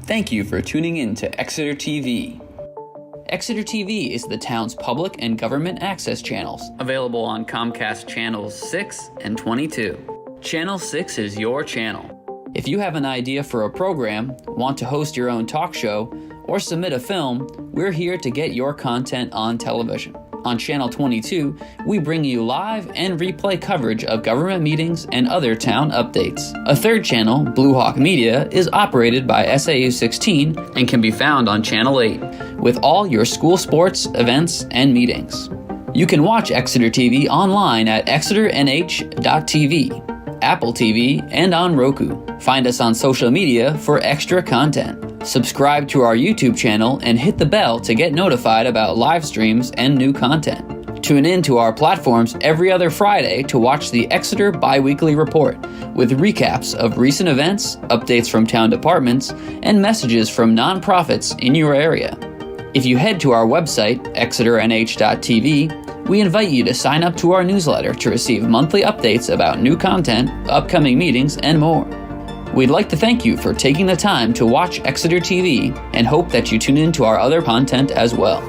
Thank you for tuning in to Exeter TV. Exeter TV is the town's public and government access channels, available on Comcast Channels 6 and 22. Channel 6 is your channel. If you have an idea for a program, want to host your own talk show, or submit a film, we're here to get your content on television. On Channel 22, we bring you live and replay coverage of government meetings and other town updates. A third channel, Blue Hawk Media, is operated by SAU 16 and can be found on Channel 8, with all your school sports, events, and meetings. You can watch Exeter TV online at exeternh.tv, Apple TV, and on Roku. Find us on social media for extra content. Subscribe to our YouTube channel and hit the bell to get notified about live streams and new content. Tune in to our platforms every other Friday to watch the Exeter Biweekly Report with recaps of recent events, updates from town departments, and messages from nonprofits in your area. If you head to our website, exeternh.tv, we invite you to sign up to our newsletter to receive monthly updates about new content, upcoming meetings, and more. We'd like to thank you for taking the time to watch Exeter TV and hope that you tune in to our other content as well.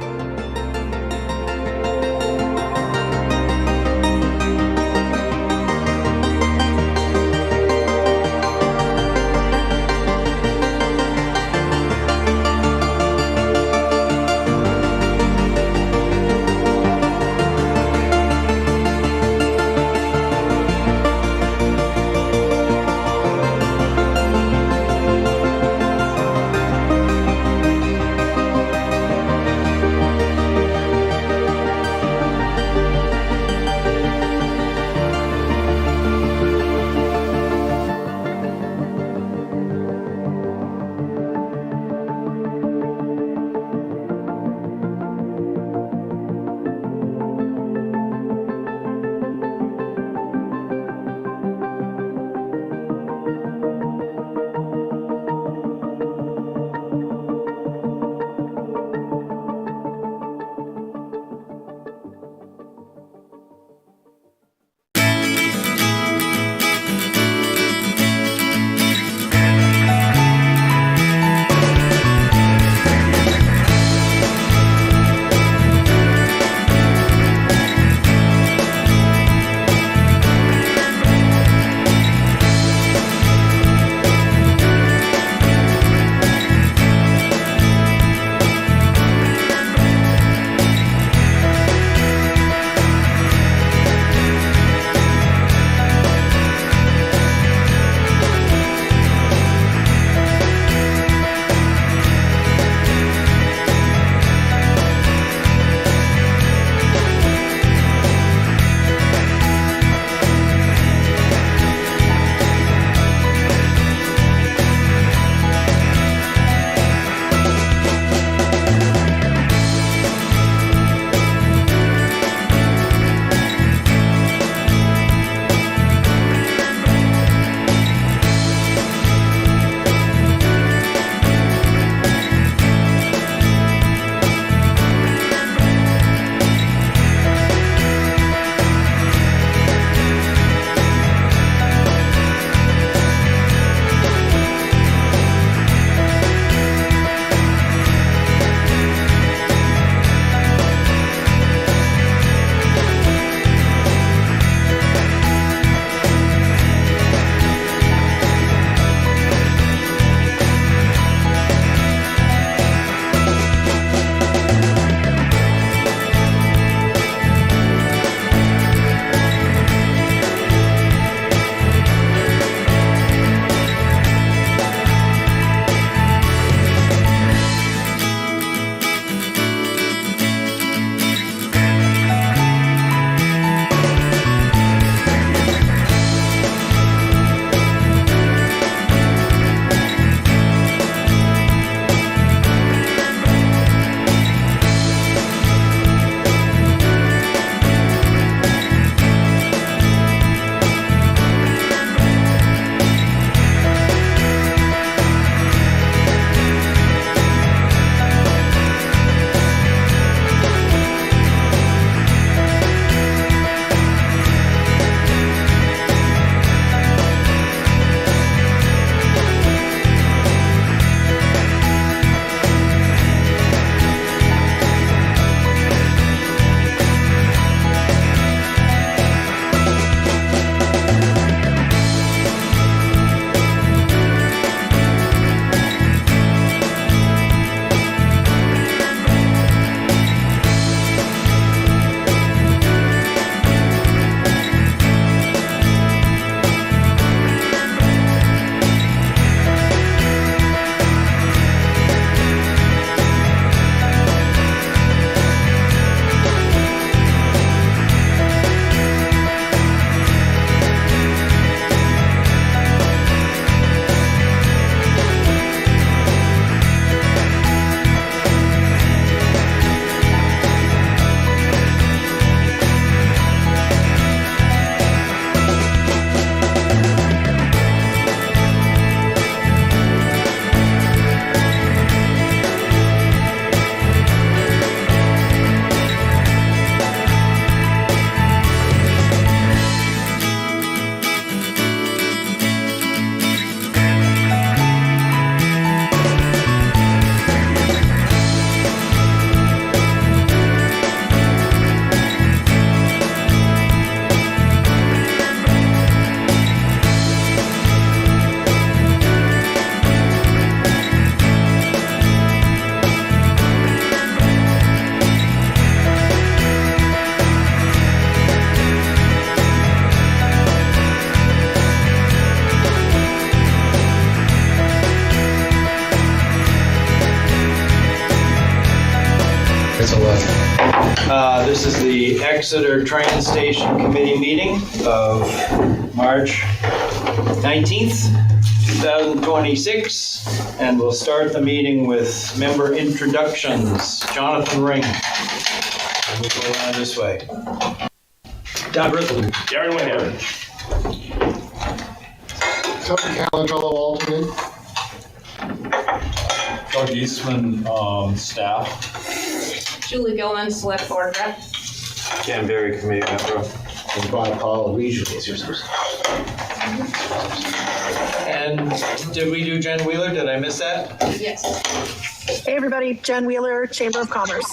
This is the Exeter Train Station Committee meeting of March 19th, 2026. And we'll start the meeting with member introductions. Jonathan Ring. We'll go around this way. Don Brittle. Darren Winham. Tony Calandrello, alternate. Doug Eastman, staff. Julie Gilman, select board rep. Jan Berry, committee member. And Bob Hall, regional. And did we do Jen Wheeler? Did I miss that? Yes. Hey everybody, Jen Wheeler, Chamber of Commerce.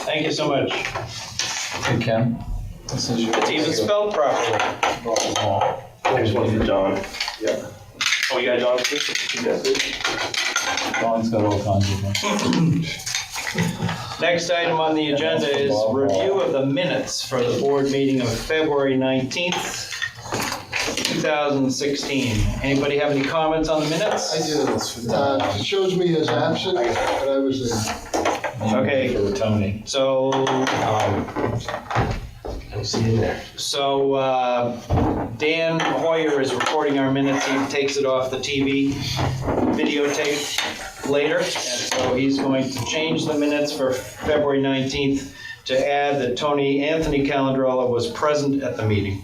Thank you so much. Hey, Ken. This is your. It's even spelled properly. There's one for Don. Yeah. Oh, you got Don? Don's got all kinds of them. Next item on the agenda is review of the minutes for the board meeting of February 19th, 2016. Anybody have any comments on the minutes? I do. It shows me as absent, but I was in. Okay. For Tony. So, I don't see it there. so Dan Hoyer is recording our minutes. He takes it off the TV videotape later. And so he's going to change the minutes for February 19th to add that Anthony Calandrello was present at the meeting.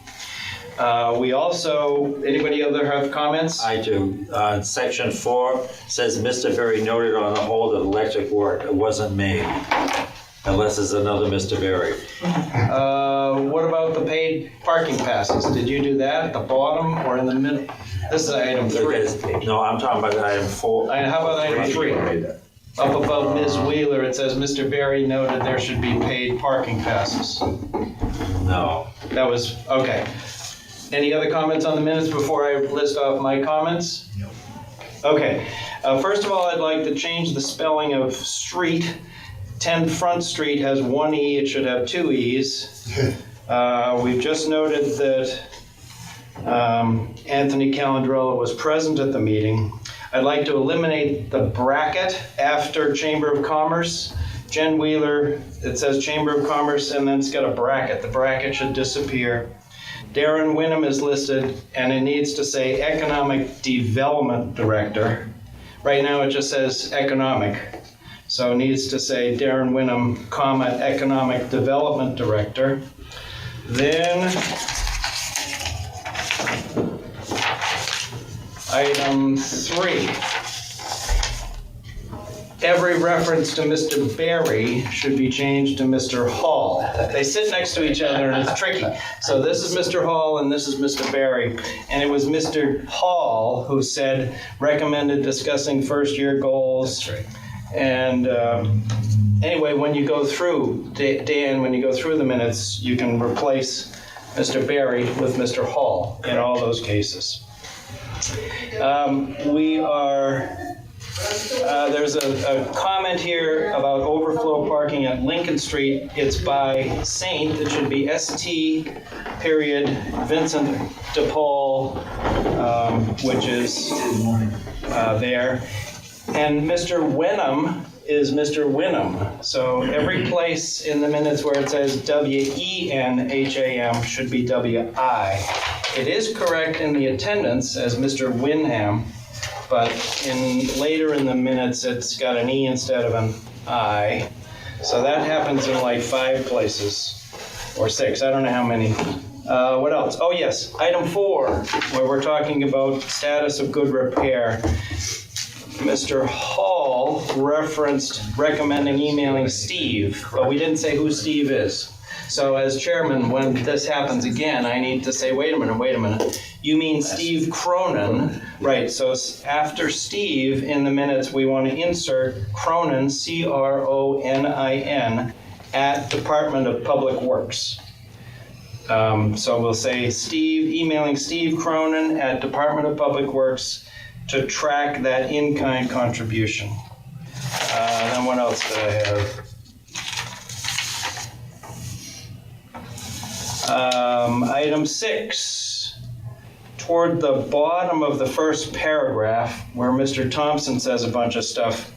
We also, anybody other have comments? I do. Section 4 says Mr. Berry noted on the whole that electric work wasn't made, unless it's another Mr. Berry. What about the paid parking passes? Did you do that at the bottom or in the middle? This is item 3. No, I'm talking about item 4. How about item 3? Up above Ms. Wheeler, it says Mr. Berry noted there should be paid parking passes. No. That was, okay. Any other comments on the minutes before I list off my comments? No. Okay. First of all, I'd like to change the spelling of street. 10 Front Street has 1 E, it should have 2 E's. We've just noted that Anthony Calandrello was present at the meeting. I'd like to eliminate the bracket after Chamber of Commerce. Jen Wheeler, it says Chamber of Commerce and then it's got a bracket. The bracket should disappear. Darren Winham is listed and it needs to say Economic Development Director. Right now it just says Economic. So it needs to say Darren Winham, comma, Economic Development Director. Then item 3. Every reference to Mr. Berry should be changed to Mr. Hall. They sit next to each other and it's tricky. So this is Mr. Hall and this is Mr. Berry. And it was Mr. Hall who recommended discussing first year goals. That's right. And anyway, when you go through, Dan, when you go through the minutes, you can replace Mr. Berry with Mr. Hall in all those cases. There's a comment here about overflow parking at Lincoln Street. It's by Saint. It should be St. Vincent de Paul, which is there. And Mr. Wenham is Mr. Winham. So every place in the minutes where it says W-E-N-H-A-M should be W-I. It is correct in the attendance as Mr. Winham, but later in the minutes it's got an E instead of an I. So that happens in like 5 places, or 6, I don't know how many. What else? Oh yes, item 4, where we're talking about status of good repair. Mr. Hall referenced recommending emailing Steve, but we didn't say who Steve is. So as chairman, when this happens again, I need to say, wait a minute. You mean Steve Cronin, right? So after Steve in the minutes, we want to insert Cronin, C-R-O-N-I-N, at Department of Public Works. So we'll say emailing Steve Cronin at Department of Public Works to track that in-kind contribution. Then what else did I have? Item 6, toward the bottom of the first paragraph, where Mr. Thompson says a bunch of stuff,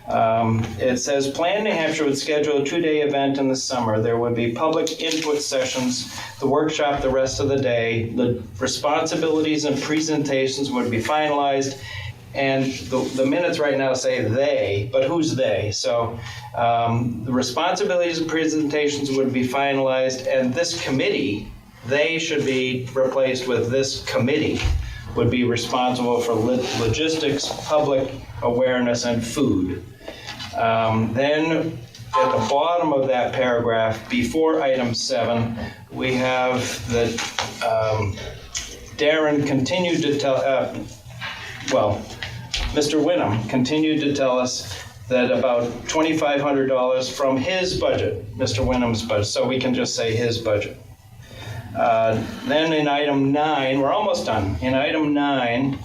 It says, Plan New Hampshire would schedule a 2-day event in the summer. There would be public input sessions, the workshop the rest of the day. The responsibilities and presentations would be finalized. And the minutes right now say they, but who's they? So the responsibilities and presentations would be finalized, and this committee, they should be replaced with this committee, would be responsible for logistics, public awareness, and food. Then at the bottom of that paragraph, before item 7, we have that Darren continued to tell, Mr. Wynnum continued to tell us that about $2,500 from his budget, Mr. Wynnum's budget, so we can just say his budget. Then in item 9, we're almost done. In item 9,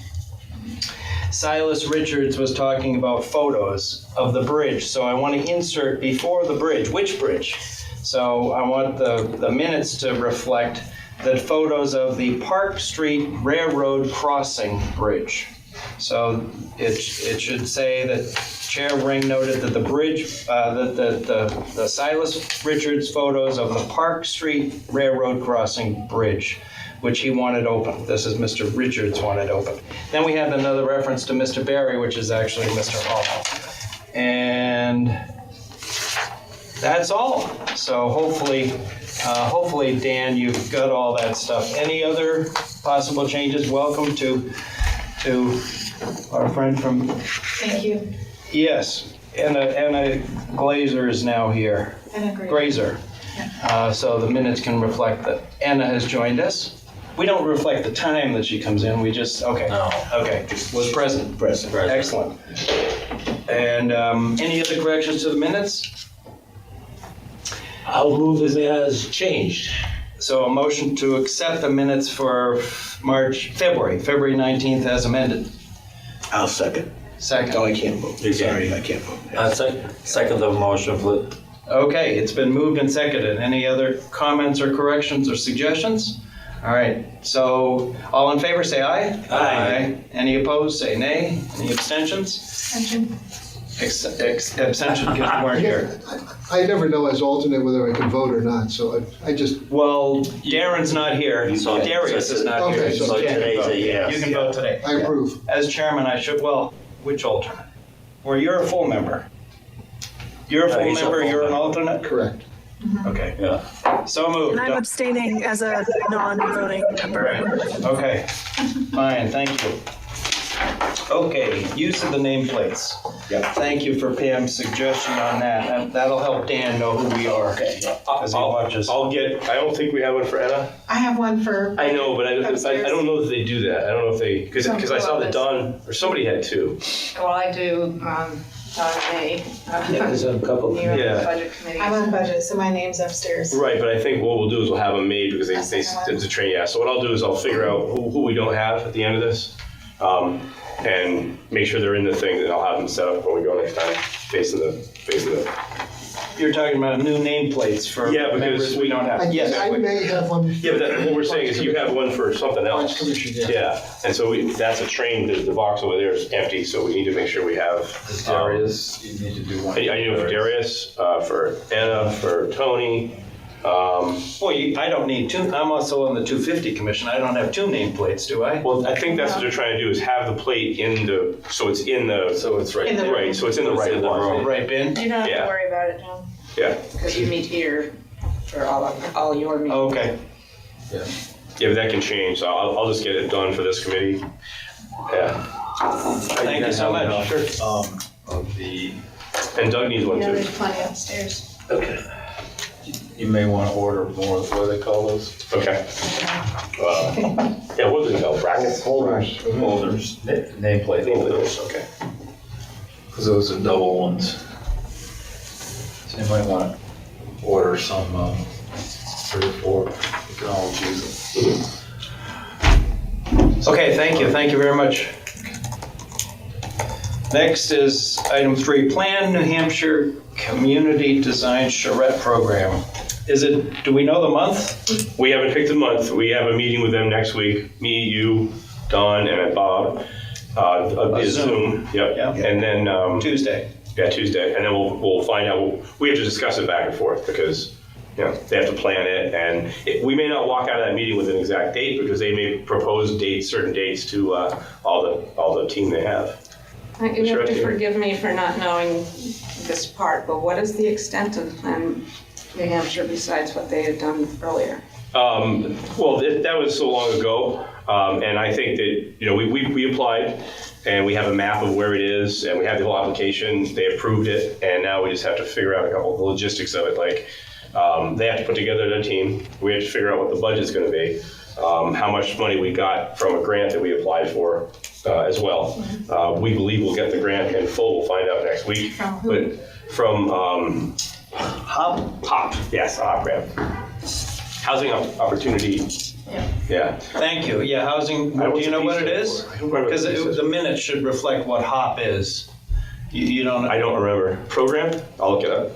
Silas Richards was talking about photos of the bridge. So I want to insert before the bridge. Which bridge? So I want the minutes to reflect that photos of the Park Street Railroad Crossing Bridge. So it should say that Chair Ring noted that the bridge, the Silas Richards photos of the Park Street Railroad Crossing Bridge, which he wanted open. This is Mr. Richards wanted open. Then we have another reference to Mr. Barry, which is actually Mr. Hall. And that's all. So hopefully, Dan, you've got all that stuff. Any other possible changes? Welcome to our friend from... Thank you. Yes, Anna Glazer is now here. Anna Grazer. So the minutes can reflect that Anna has joined us. We don't reflect the time that she comes in, we just, okay. No. Okay, was present. Present. Excellent. And any other corrections to the minutes? I'll move as changed. So a motion to accept the minutes for February 19th as amended. I'll second. Second. Oh, I can't vote. Sorry, I can't vote. Second the motion, please. Okay, it's been moved and seconded. Any other comments or corrections or suggestions? All right, so all in favor say aye. Aye. Any opposed say nay. Any abstentions? Abstention. Abstention because you weren't here. I never know as alternate whether I can vote or not, so I just, Well, Darren's not here. So- Darius is not Okay, here. so So you can't today's vote. a yes. You can vote today. I approve. As chairman, I should, which alternate? Well, you're a full member. You're a Yeah, full he's a member, full you're an member. alternate? Correct. Okay, Yeah. so moved. And I'm abstaining as a non-voting member. Right, okay, fine, thank you. Okay, use of the nameplates. Yeah. Thank you for Pam's suggestion on that. That'll help Dan know who we are. As he watches. I don't think we have one for Anna. I have one for. I know, but I don't know if they do that. I don't know if they, because I saw that Don, or somebody had two. Well, I do, Don May. There's a couple. You're on the Yeah. budget committee. I'm on budget, so my name's upstairs. Right, but I think what we'll do is we'll have them made because they did the train, yeah. So what I'll do is I'll figure out who we don't have at the end of this. And make sure they're in the thing, and I'll have them set up when we go next time, facing the. You're talking about new nameplates for Yeah, because members we don't have. Yes. I may have one. Yeah, but what we're saying is you have one for something else. Commission, yeah. Yeah, and so that's a train, the box over there is empty, so we need to make sure we have. Darius, you need to do one. I know for Darius, for Anna, for Tony. I don't need two. I'm also on the 250 commission. I don't have two nameplates, do I? Well, I think that's what they're trying to do is have the plate so it's in the. So it's right. In the- Right, so it's in the right one. Right, Ben? You don't have Yeah. to worry about it, John, Yeah, because you meet here for all your meetings. Okay. Yeah. yeah, but that can change, so I'll just get it done for this committee. Yeah, Thank you so much. Sure. Of the, and Doug needs one Yeah, too. there's plenty upstairs. Okay. you may want to order more, what do they call those? Okay. Yeah, what do they call brackets? Holders. Holders, nameplate holders, Okay. because those are double ones. So you might want to order some, 3 or 4, you can all use them. Okay, thank you. Thank you very much. Next is item 3, Plan New Hampshire Community Design Charrette Program. Do we know the month? We haven't picked a month. We have a meeting with them next week. Me, you, Don, and Bob. A Is Zoom. Zoom. Yep. Yeah. And then Tuesday. Yeah, Tuesday, and then we'll find out. We have to discuss it back and forth because they have to plan it, and we may not walk out of that meeting with an exact date because they may propose certain dates to all the team they have. You have to forgive me for not knowing this part, but what is the extent of Plan New Hampshire besides what they had done earlier? Well, that was so long ago, and I think that we applied, and we have a map of where it is, and we have the whole application. They approved it, and now we just have to figure out a couple of the logistics of it. Like they have to put together their team. We have to figure out what the budget's going to be, how much money we got from a grant that we applied for as well. We believe we'll get the grant in full. We'll find out next week. From who? But from HOP, yes, HOP grant. Housing opportunity. Yeah. Thank you. Yeah, housing, do you know what it is? Because the minutes should reflect what HOP is. You don't know? I don't remember. Program? I'll look it up.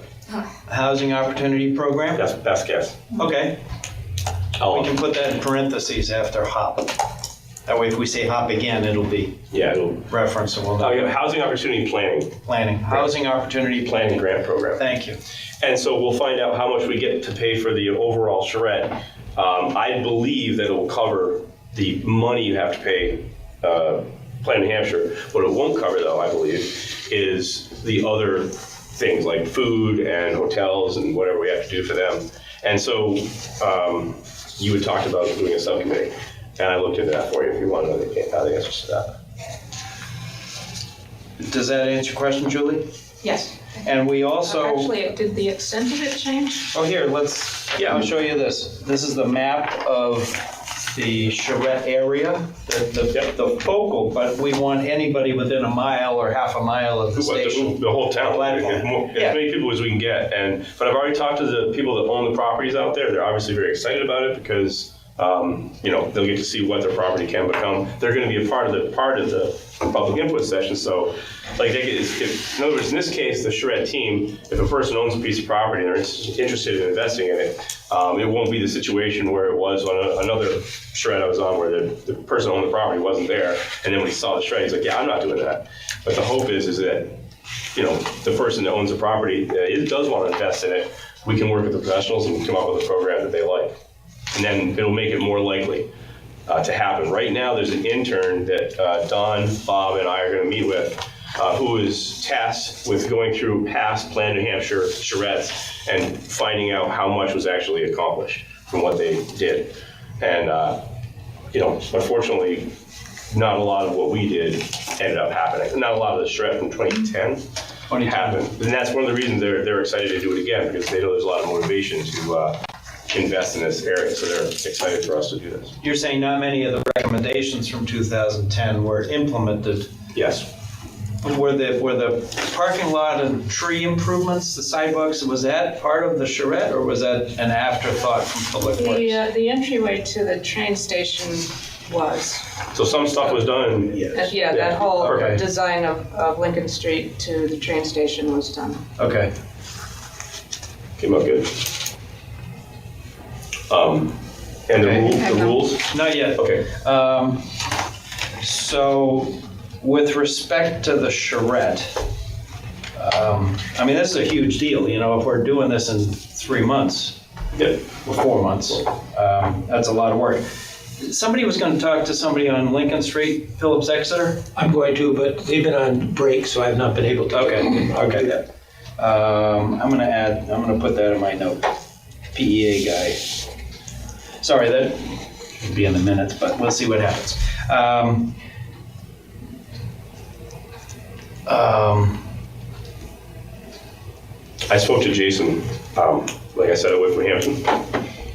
Housing Opportunity Program? That's best guess. Okay. We can put that in parentheses after HOP. That way if we say HOP again, it'll be referenced and we'll know. Housing Opportunity Planning. Planning. Housing Opportunity Planning. Grant Program. Thank you. And so we'll find out how much we get to pay for the overall charrette. I believe that it will cover the money you have to pay Plan New Hampshire. What it won't cover, though, I believe, is the other things like food and hotels and whatever we have to do for them. And so you had talked about doing a subcommittee, and I looked into that for you if you want to know the answers to that. Does that answer your question, Julie? Yes. And we also... Actually, did the extent of it change? Oh, here, I'll show you this. This is the map of the charrette area, the focal, but we want anybody within a mile or half a mile of the station. The whole town. Platform. As many people as we can get. But I've already talked to the people that own the properties out there. They're obviously very excited about it because they'll get to see what their property can become. They're going to be a part of the public input session. So, in other words, in this case, the charrette team, if a person owns a piece of property and they're interested in investing in it, it won't be the situation where it was on another charrette I was on, where the person who owned the property wasn't there, and then when he saw the charrette, he's like, "Yeah, I'm not doing that." But the hope is that the person that owns the property does want to invest in it. We can work with the professionals and come up with a program that they like. And then it'll make it more likely to happen. Right now, there's an intern that Don, Bob, and I are going to meet with who is tasked with going through past Plan New Hampshire charrettes and finding out how much was actually accomplished from what they did. And, unfortunately, not a lot of what we did ended up happening. Not a lot of the charrette from 2010 happened. And that's one of the reasons they're excited to do it again, because they know there's a lot of motivation to invest in this area, so they're excited for us to do this. You're saying not many of the recommendations from 2010 were implemented? Yes. Were the parking lot and tree improvements, the sidewalks, was that part of the charrette, or was that an afterthought from Public Works? The entryway to the train station was. So some stuff was done. That whole Okay. design of Lincoln Street to the train station was done. Okay. Came out good. And the rules? Not yet. Okay. So, with respect to the charrette, this is a huge deal. If we're doing this in 3 months, or 4 months, that's a lot of work. Somebody was going to talk to somebody on Lincoln Street, Phillips Exeter? I'm going to, but they've been on break, so I've not been able to. Okay. I'm going to put that in my note. PEA guy. Sorry, that would be in the minutes, but we'll see what happens. I spoke to Jason, like I said, at Hampton,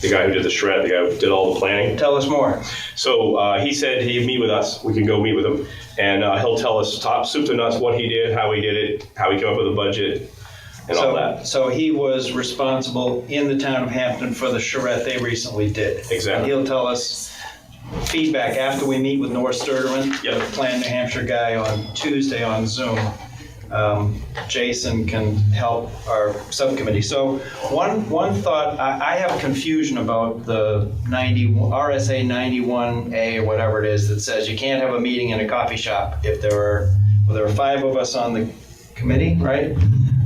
the guy who did the charrette, the guy who did all the planning. Tell us more. So he said he'd meet with us. We can go meet with him, and he'll tell us top soup to nuts what he did, how he did it, how he came up with a budget, and all that. So he was responsible in the town of Hampton for the charrette they recently did. Exactly. And he'll tell us feedback after we meet with North Sturtevant, Yep. the Plan New Hampshire guy, on Tuesday on Zoom. Jason can help our subcommittee. So one thought, I have confusion about the RSA 91A or whatever it is that says you can't have a meeting in a coffee shop if there are 5 of us on the committee, right?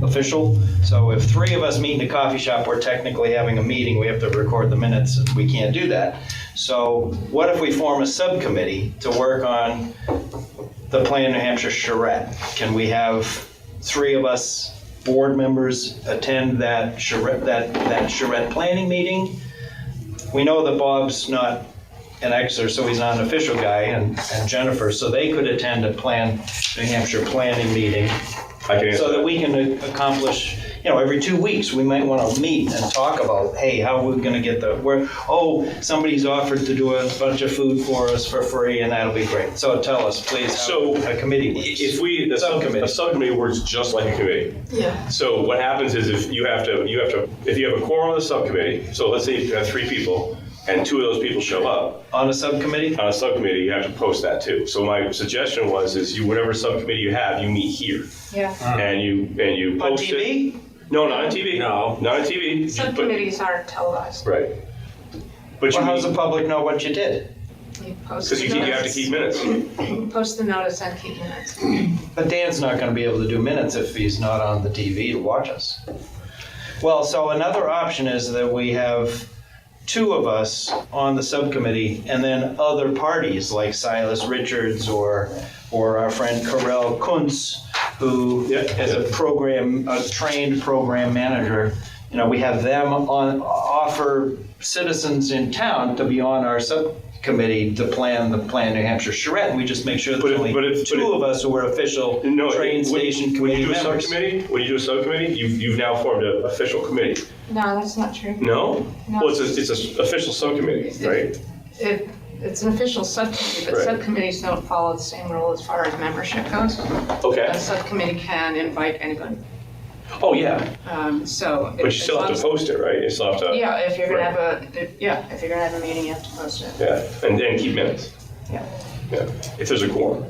Official. So if 3 of us meet in a coffee shop, we're technically having a meeting. We have to record the minutes. We can't do that. So what if we form a subcommittee to work on the Plan New Hampshire charrette? Can we have 3 of us board members attend that charrette planning meeting? We know that Bob's not in Exeter, so he's not an official guy, and Jennifer, so they could attend a New Hampshire planning meeting. I can answer So that we can accomplish, every 2 weeks, we might want to meet and talk about, hey, how are we going to get somebody's offered to do a bunch of food for us for free, and that'll be great. So tell us, please, how a committee works. A subcommittee works just like a committee. Yeah. So what happens is if you have a quorum of the subcommittee, so let's say you have 3 people, and 2 of those people show up. On a subcommittee? On a subcommittee, you have to post that too. So my suggestion is whatever subcommittee you have, you meet here. Yeah. And you post On TV? it. No, not on TV. No. Not on TV. Subcommittees aren't televised. Right. But Well, how does the public know what you did? You post because the you have to notice. keep minutes. Post the notice and keep minutes. But Dan's not going to be able to do minutes if he's not on the TV to watch us. Well, so another option is that we have 2 of us on the subcommittee, and then other parties like Silas Richards or our friend Karel Kuntz, who is a trained program manager. We have them offer citizens in town to be on our subcommittee to plan the Plan New Hampshire charrette, and we just make sure there's only 2 of us who are official train station committee members. When you do a subcommittee, you've now formed an official committee. No, that's not true. No? No. Well, it's an official subcommittee, right? It's an official subcommittee, but Right. subcommittees don't follow the same rule as far as membership goes. Okay. A subcommittee can invite anybody. Oh, yeah. So. But you still have to post it, right? You still have to. Yeah, if you're gonna Right. if you're gonna have a meeting, you have to post it. Yeah, and then keep minutes. Yeah. Yeah, if there's a quorum.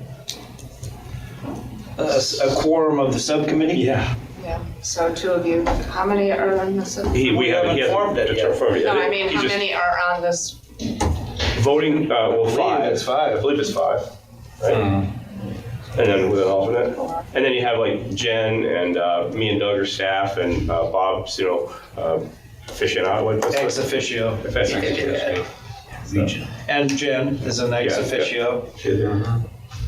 A quorum of the subcommittee? Yeah. Yeah, so 2 of you, how many are on the subcommittee? We haven't formed it yet. No, I mean, how many are on this? Voting, well, 5. it's 5. I believe it's 5, right? And then with an alternate. And then you have like Jen and me and Doug are staff, and Bob's, aficionado. Ex officio. Region. And Jen is an ex Yeah, officio. Yeah.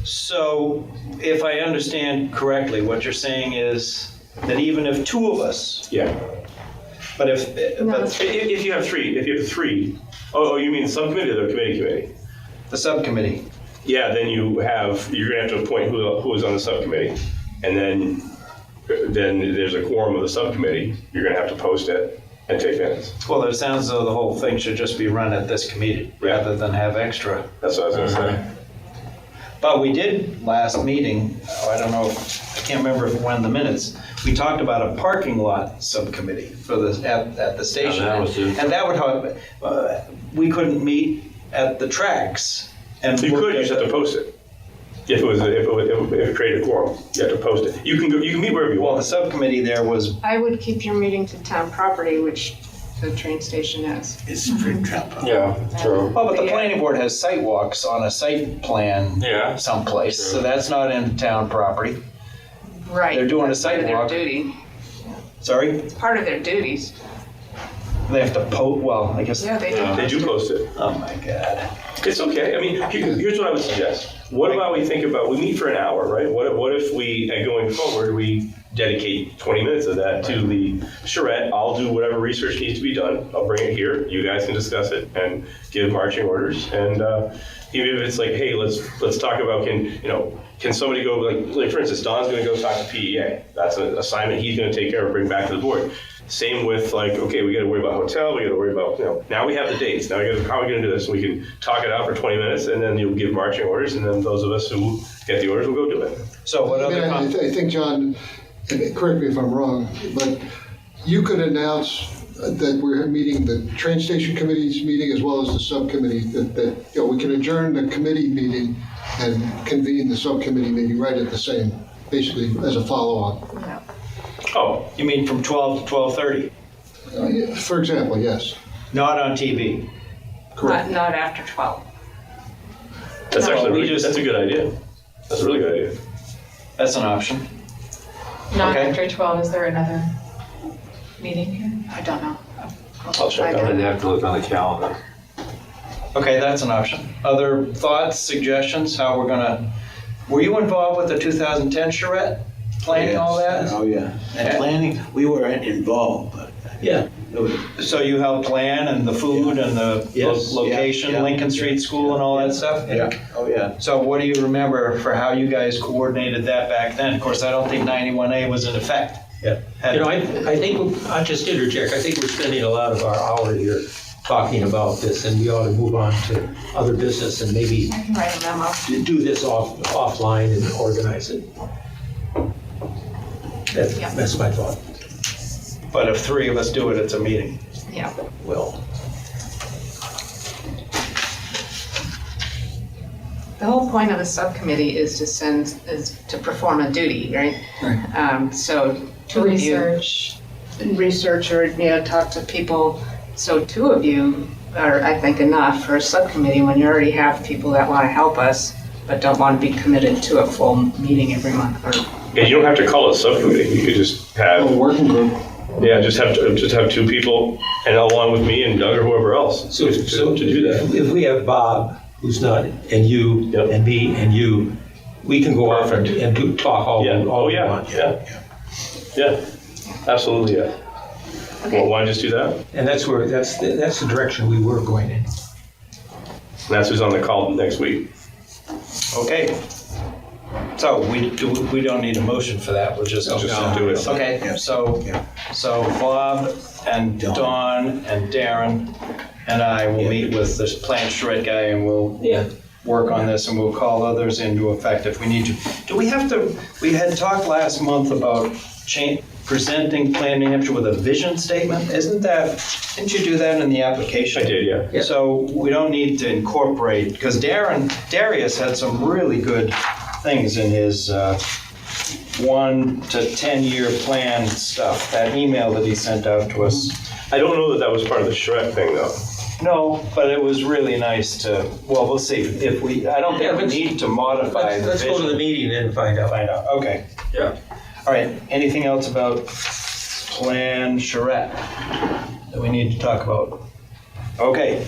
So if I understand correctly, what you're saying is that even if 2 of us, Yeah. but if If you have 3, oh, you mean the subcommittee or the committee? the subcommittee, Yeah, then you're gonna have to appoint who is on the subcommittee, and then there's a quorum of the subcommittee. You're gonna have to post it and take minutes. well, it sounds as though the whole thing should just be run at this committee rather than have extra. That's what I was gonna say. But we did last meeting, I don't know, I can't remember if it went in the minutes, we talked about a parking lot subcommittee for at the station. that was it. And that would have, we couldn't meet at the tracks. And You look could, you at just have to post it. If it created a quorum, you have to post it. You can meet wherever you Well, the want. subcommittee there was, I would keep your meeting to town property, which the train station is. It's free travel. Yeah, true. well, but the Yeah. planning board has site walks on a site plan Yeah. someplace, True. so that's not in town property. Right. They're doing a That's part of sidewalk. their duty. Sorry? It's part of their duties. They have to well, I guess. Yeah, they do. They do post it. Oh my God. It's okay. I mean, here's what I would suggest. What about we meet for an hour, right? What if we, going forward, we dedicate 20 minutes of that to the charrette? I'll do whatever research needs to be done. I'll bring it here. You guys can discuss it and give marching orders. And even if it's like, hey, let's talk about can somebody go like for instance, Don's going to go talk to PEA. That's an assignment he's going to take care of, bring back to the board. Same with okay, we got to worry about hotel, we got to worry about, now we have the dates. Now how are we going to do this? And we can talk it out for 20 minutes and then you'll give marching orders and then those of us who get the orders will go do it. So what other I think, John, and correct me if I'm wrong, but you could announce that we're meeting the train station committee's meeting as well as the subcommittee, that we can adjourn the committee meeting and convene the subcommittee meeting right at the same, basically as a follow-on. Yeah. Oh, you mean from 12 to 12:30? Yeah, for example, yes. Not on TV? Correct. Not after 12. That's No, actually we just- that's a good idea. That's a really good idea. That's an option. Not Okay. after 12, is there another meeting here? I don't know. I'll check on I'd it. have to look on the calendar. Okay, that's an option. Other thoughts, suggestions, how we're gonna, were you involved with the 2010 charrette? Planning all that? Oh, yeah. And Okay. planning, we were involved, but Yeah, it was, So you helped plan and the food and the Yes. location, Yeah. Lincoln Street School and all that stuff? yeah, oh, yeah. So what do you remember for how you guys coordinated that back then? Of course, I don't think 91A was in effect. yeah. You know, I think, I'll just interject, I think we're spending a lot of our hour here talking about this, and we ought to move on to other business and maybe I can write a memo. do this offline and organize it. Yeah. That's my thought. But if three of us do it, it's a meeting. Yeah. Well, The whole point of the subcommittee is to perform a duty, right? So two of you. Research or, talk to people. So two of you are, I think, enough for a subcommittee when you already have people that want to help us, but don't want to be committed to a full meeting every month. Or Yeah, you don't have to call it a subcommittee. You could just have, Working group. yeah, just have two people and along with me and Doug or whoever else so to do that. if we have Bob, who's not, and you, Yep. and me, and you, we can go off and talk all Yeah, all oh, we yeah, want. yeah. Yeah, absolutely, yeah. Okay. Well, why just do that? And that's the direction we were going in. And that's who's on the call next week. Okay. So we don't need a motion for that, we'll just do it. Okay, so Bob and Dawn and Darren and I will meet with this plant charrette guy and we'll work on this and we'll call others into effect if we need to. Do we have to, we had talked last month about presenting Plan New Hampshire with a vision statement. Didn't you do that in the application? I did, yeah. So we don't need to incorporate, because Darius had some really good things in his 1 to 10 year plan stuff, that email that he sent out to us. I don't know that was part of the charrette thing though. No, but it was really nice to, well, we'll see. If I don't think we need to modify the Let's go to the vision. meeting and find out. Find out, okay. Yeah. All right, anything else about Plan Charrette that we need to talk about? Okay.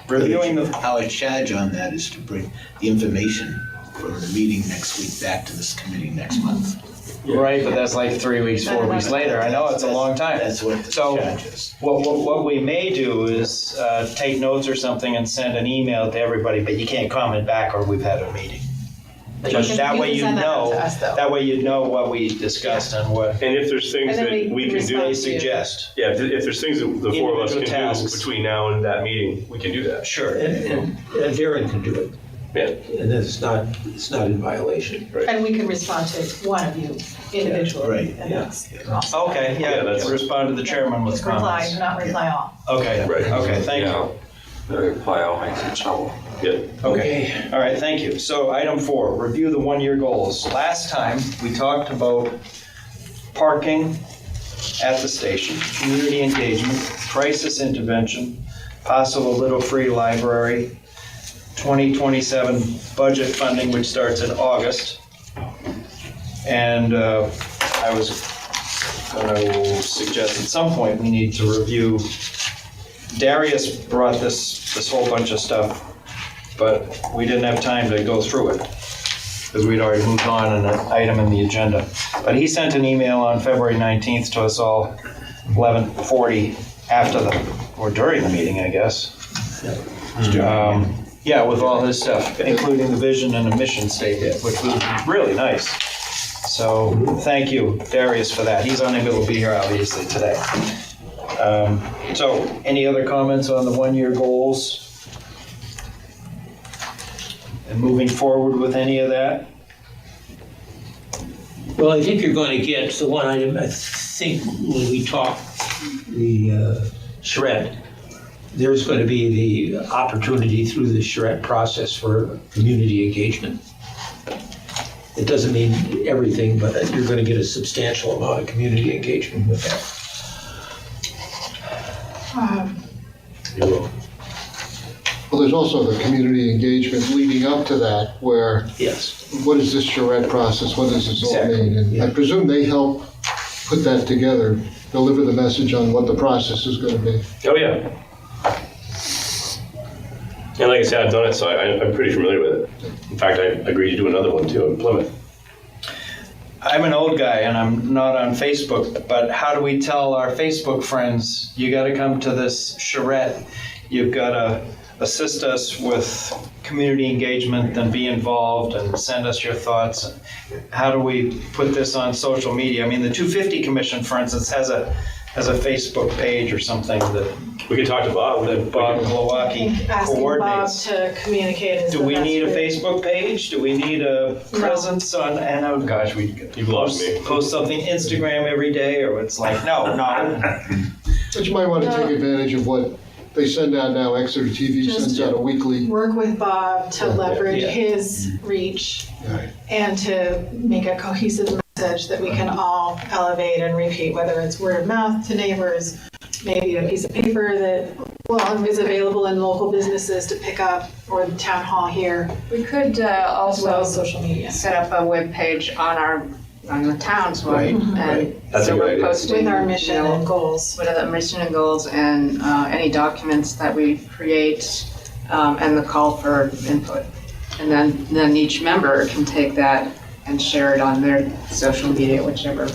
Reviewing the, Our charge on that is to bring the information from the meeting next week back to this committee next month. right, but that's like 3 weeks, 4 weeks later. I know, it's a long time. That's what the So- charge is. What we may do is take notes or something and send an email to everybody, but you can't comment back or we've had a meeting. Just that way you know, that way you know what we discussed and what And if there's things And that then we can they do, respond. suggest. yeah, if there's things that the four of us can Individual do tasks. between now and that meeting, we can do that. Sure. And Darren can do it, Yeah, and it's not in violation. And we can respond to one of you individually. Right. And that's Okay, Yeah, yeah, that's- respond to the chairman with just reply, comments. not reply all. Okay, Right. okay, thank you. The reply all makes it trouble. yeah. Okay, all right, thank you. So item 4, review the 1-year goals. Last time, we talked about parking at the station, community engagement, crisis intervention, possible little free library, 2027 budget funding, which starts in August. And I was going to suggest at some point we need to review. Darius brought this whole bunch of stuff, but we didn't have time to go through it because we'd already moved on an item in the agenda. But he sent an email on February 19th to us all, 11:40 after or during the meeting, I guess. Yeah, with all his stuff, including the vision and a mission statement, which was really nice. So thank you, Darius, for that. He's unable to be here obviously today. So any other comments on the 1-year goals? And moving forward with any of that? Well, I think you're going to get the one item, I think when we talk the charrette, there's going to be the opportunity through the charrette process for community engagement. It doesn't mean everything, but you're going to get a substantial amount of community engagement with that. Well, Well, there's also the community engagement leading up to that, where Yes. what is this charrette process? What does this all Exactly, mean? And I presume they help put that together, deliver the message on what the process is going to be. Oh, yeah. And like I said, I've done it, so I'm pretty familiar with it. In fact, I agreed to do another one too in Plymouth. I'm an old guy and I'm not on Facebook, but how do we tell our Facebook friends, you got to come to this charrette, you've got to assist us with community engagement and be involved and send us your thoughts? How do we put this on social media? I mean, the 250 Commission, for instance, has a Facebook page or something that We can talk to Bob. that Bob Glowacki Asking Bob coordinates. to communicate is Do the we best need a way. Facebook page? Do we need a presence on, and oh gosh, we You've lost me. post something Instagram every day, or it's like, no. But you might want to take advantage of what they send out now. Exeter TV Just sends out a weekly. Work with Bob to leverage Yeah. his reach Right. and to make a cohesive message that we can all elevate and repeat, whether it's word of mouth to neighbors, maybe a piece of paper that is available in local businesses to pick up, or the town hall here, We could as well as also social media. set up a web page on the town's web. Right, And right. That's a so good we're idea. posting, With our mission you know, and goals. what are the mission and goals and any documents that we create and the call for input. And then each member can take that and share it on their social media, whichever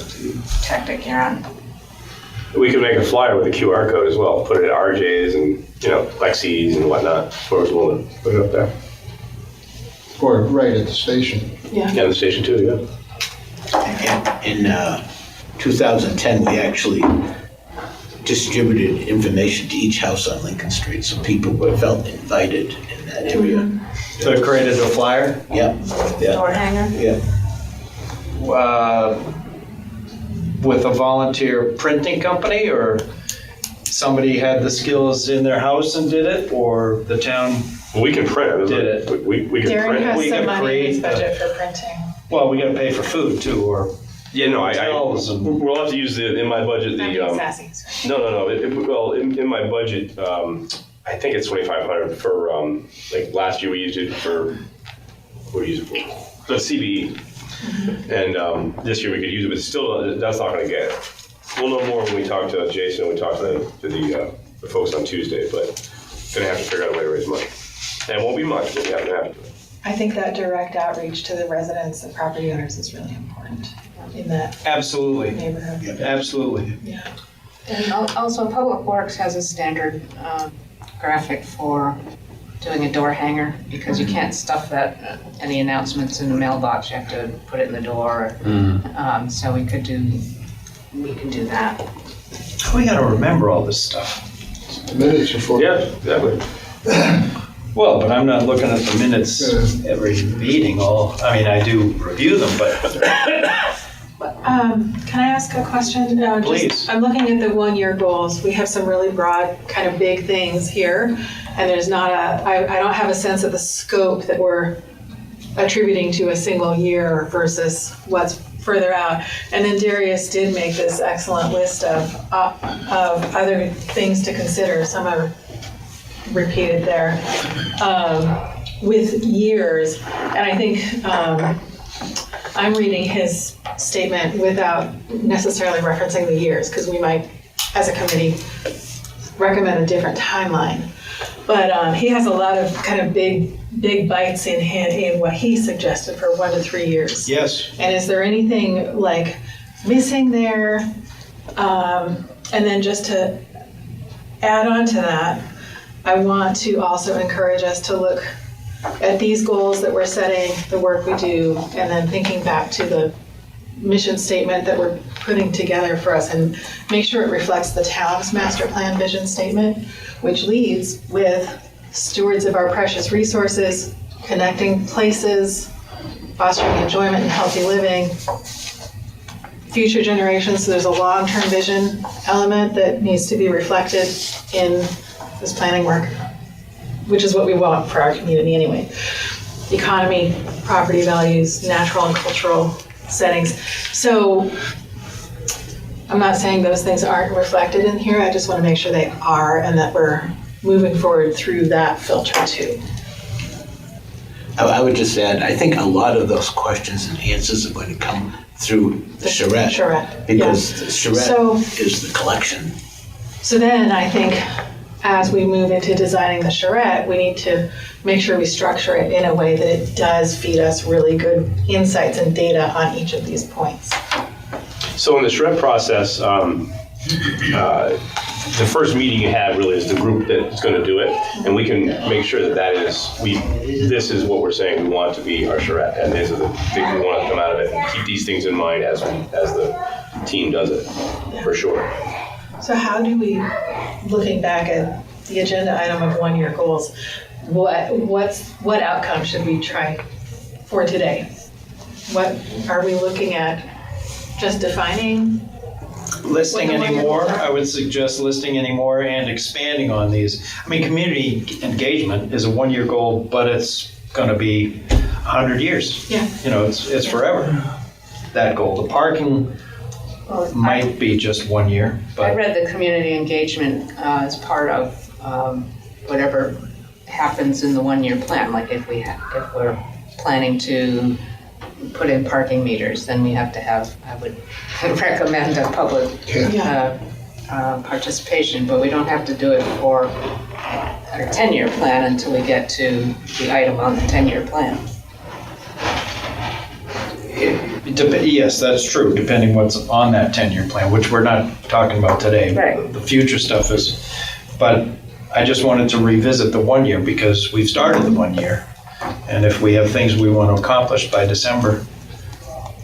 tactic you're on. We could make a flyer with a QR code as well. Put it at RJ's and, Lexi's and whatnot. Whoever's willing to put it up there. Or right at the station. Yeah, the station too, yeah. In 2010, we actually distributed information to each house on Lincoln Street, so people felt invited in that area. So I created a flyer. Yeah, yeah, Door hanger? yeah. With a volunteer printing company, or somebody had the skills in their house and did it, or the town? Well, we can print it. Did it. We can Darren print it. has We some could money in his create budget for printing. Well, we gotta pay for food too, or Yeah, no, hotels and- we'll have to use in my budget, I'm being sassy. No. Well, in my budget, I think it's 2,500 for, like last year we used it for, what do we use it for? The CBE. And this year we could use it, but still, that's not gonna get it. We'll know more when we talk to Jason, when we talk to the folks on Tuesday, but gonna have to figure out a way to raise money. And it won't be much, but we have to do it. I think that direct outreach to the residents and property owners is really important in that Absolutely, neighborhood. absolutely. Yeah. And also Public Works has a standard graphic for doing a door hanger, because you can't stuff any announcements in the mailbox, you have to put it in the door. So we can do that. We gotta remember all this stuff. Minutes before. Yeah, exactly. Well, but I'm not looking at the minutes every meeting, I do review them, but Can I ask a question? Please. I'm looking at the one-year goals. We have some really broad, kind of big things here, and there's not I don't have a sense of the scope that we're attributing to a single year versus what's further out. And then Darius did make this excellent list of other things to consider. Some are repeated there with years, and I think I'm reading his statement without necessarily referencing the years, because we might, as a committee, recommend a different timeline. But he has a lot of kind of big bites in what he suggested for 1 to 3 years. yes. And is there anything like missing there? And then just to add on to that, I want to also encourage us to look at these goals that we're setting, the work we do, and then thinking back to the mission statement that we're putting together for us, and make sure it reflects the town's master plan vision statement, which leads with stewards of our precious resources, connecting places, fostering enjoyment and healthy living, future generations. So there's a long-term vision element that needs to be reflected in this planning work, which is what we want for our community anyway. Economy, property values, natural and cultural settings. So I'm not saying those things aren't reflected in here. I just want to make sure they are, and that we're moving forward through that filter too. I would just add, I think a lot of those questions and answers are going to come through the charrette. Charrette, Because the charrette is the collection. So then I think as we move into designing the charrette, we need to make sure we structure it in a way that it does feed us really good insights and data on each of these points. So in the charrette process, the first meeting you have really is the group that's going to do it, and we can make sure that this is what we're saying we want to be our charrette, and these are the things we want to come out of it, and keep these things in mind as the team does it, for sure. So how do we, looking back at the agenda item of 1-year goals, what outcome should we try for today? What are we looking at? Just defining? Listing anymore, I would suggest listing anymore and expanding on these. I mean, community engagement is a 1-year goal, but it's going to be 100 years. Yeah. You know, it's forever, that goal. The parking might be just 1 year, I but read the community engagement as part of whatever happens in the 1-year plan. Like if we're planning to put in parking meters, then we have to have, I would recommend a public participation, but we don't have to do it for our 10-year plan until we get to the item on the 10-year plan. yes, that's true, depending what's on that 10-year plan, which we're not talking about today. Right. The future stuff is, but I just wanted to revisit the 1 year because we've started the 1 year. And if we have things we want to accomplish by December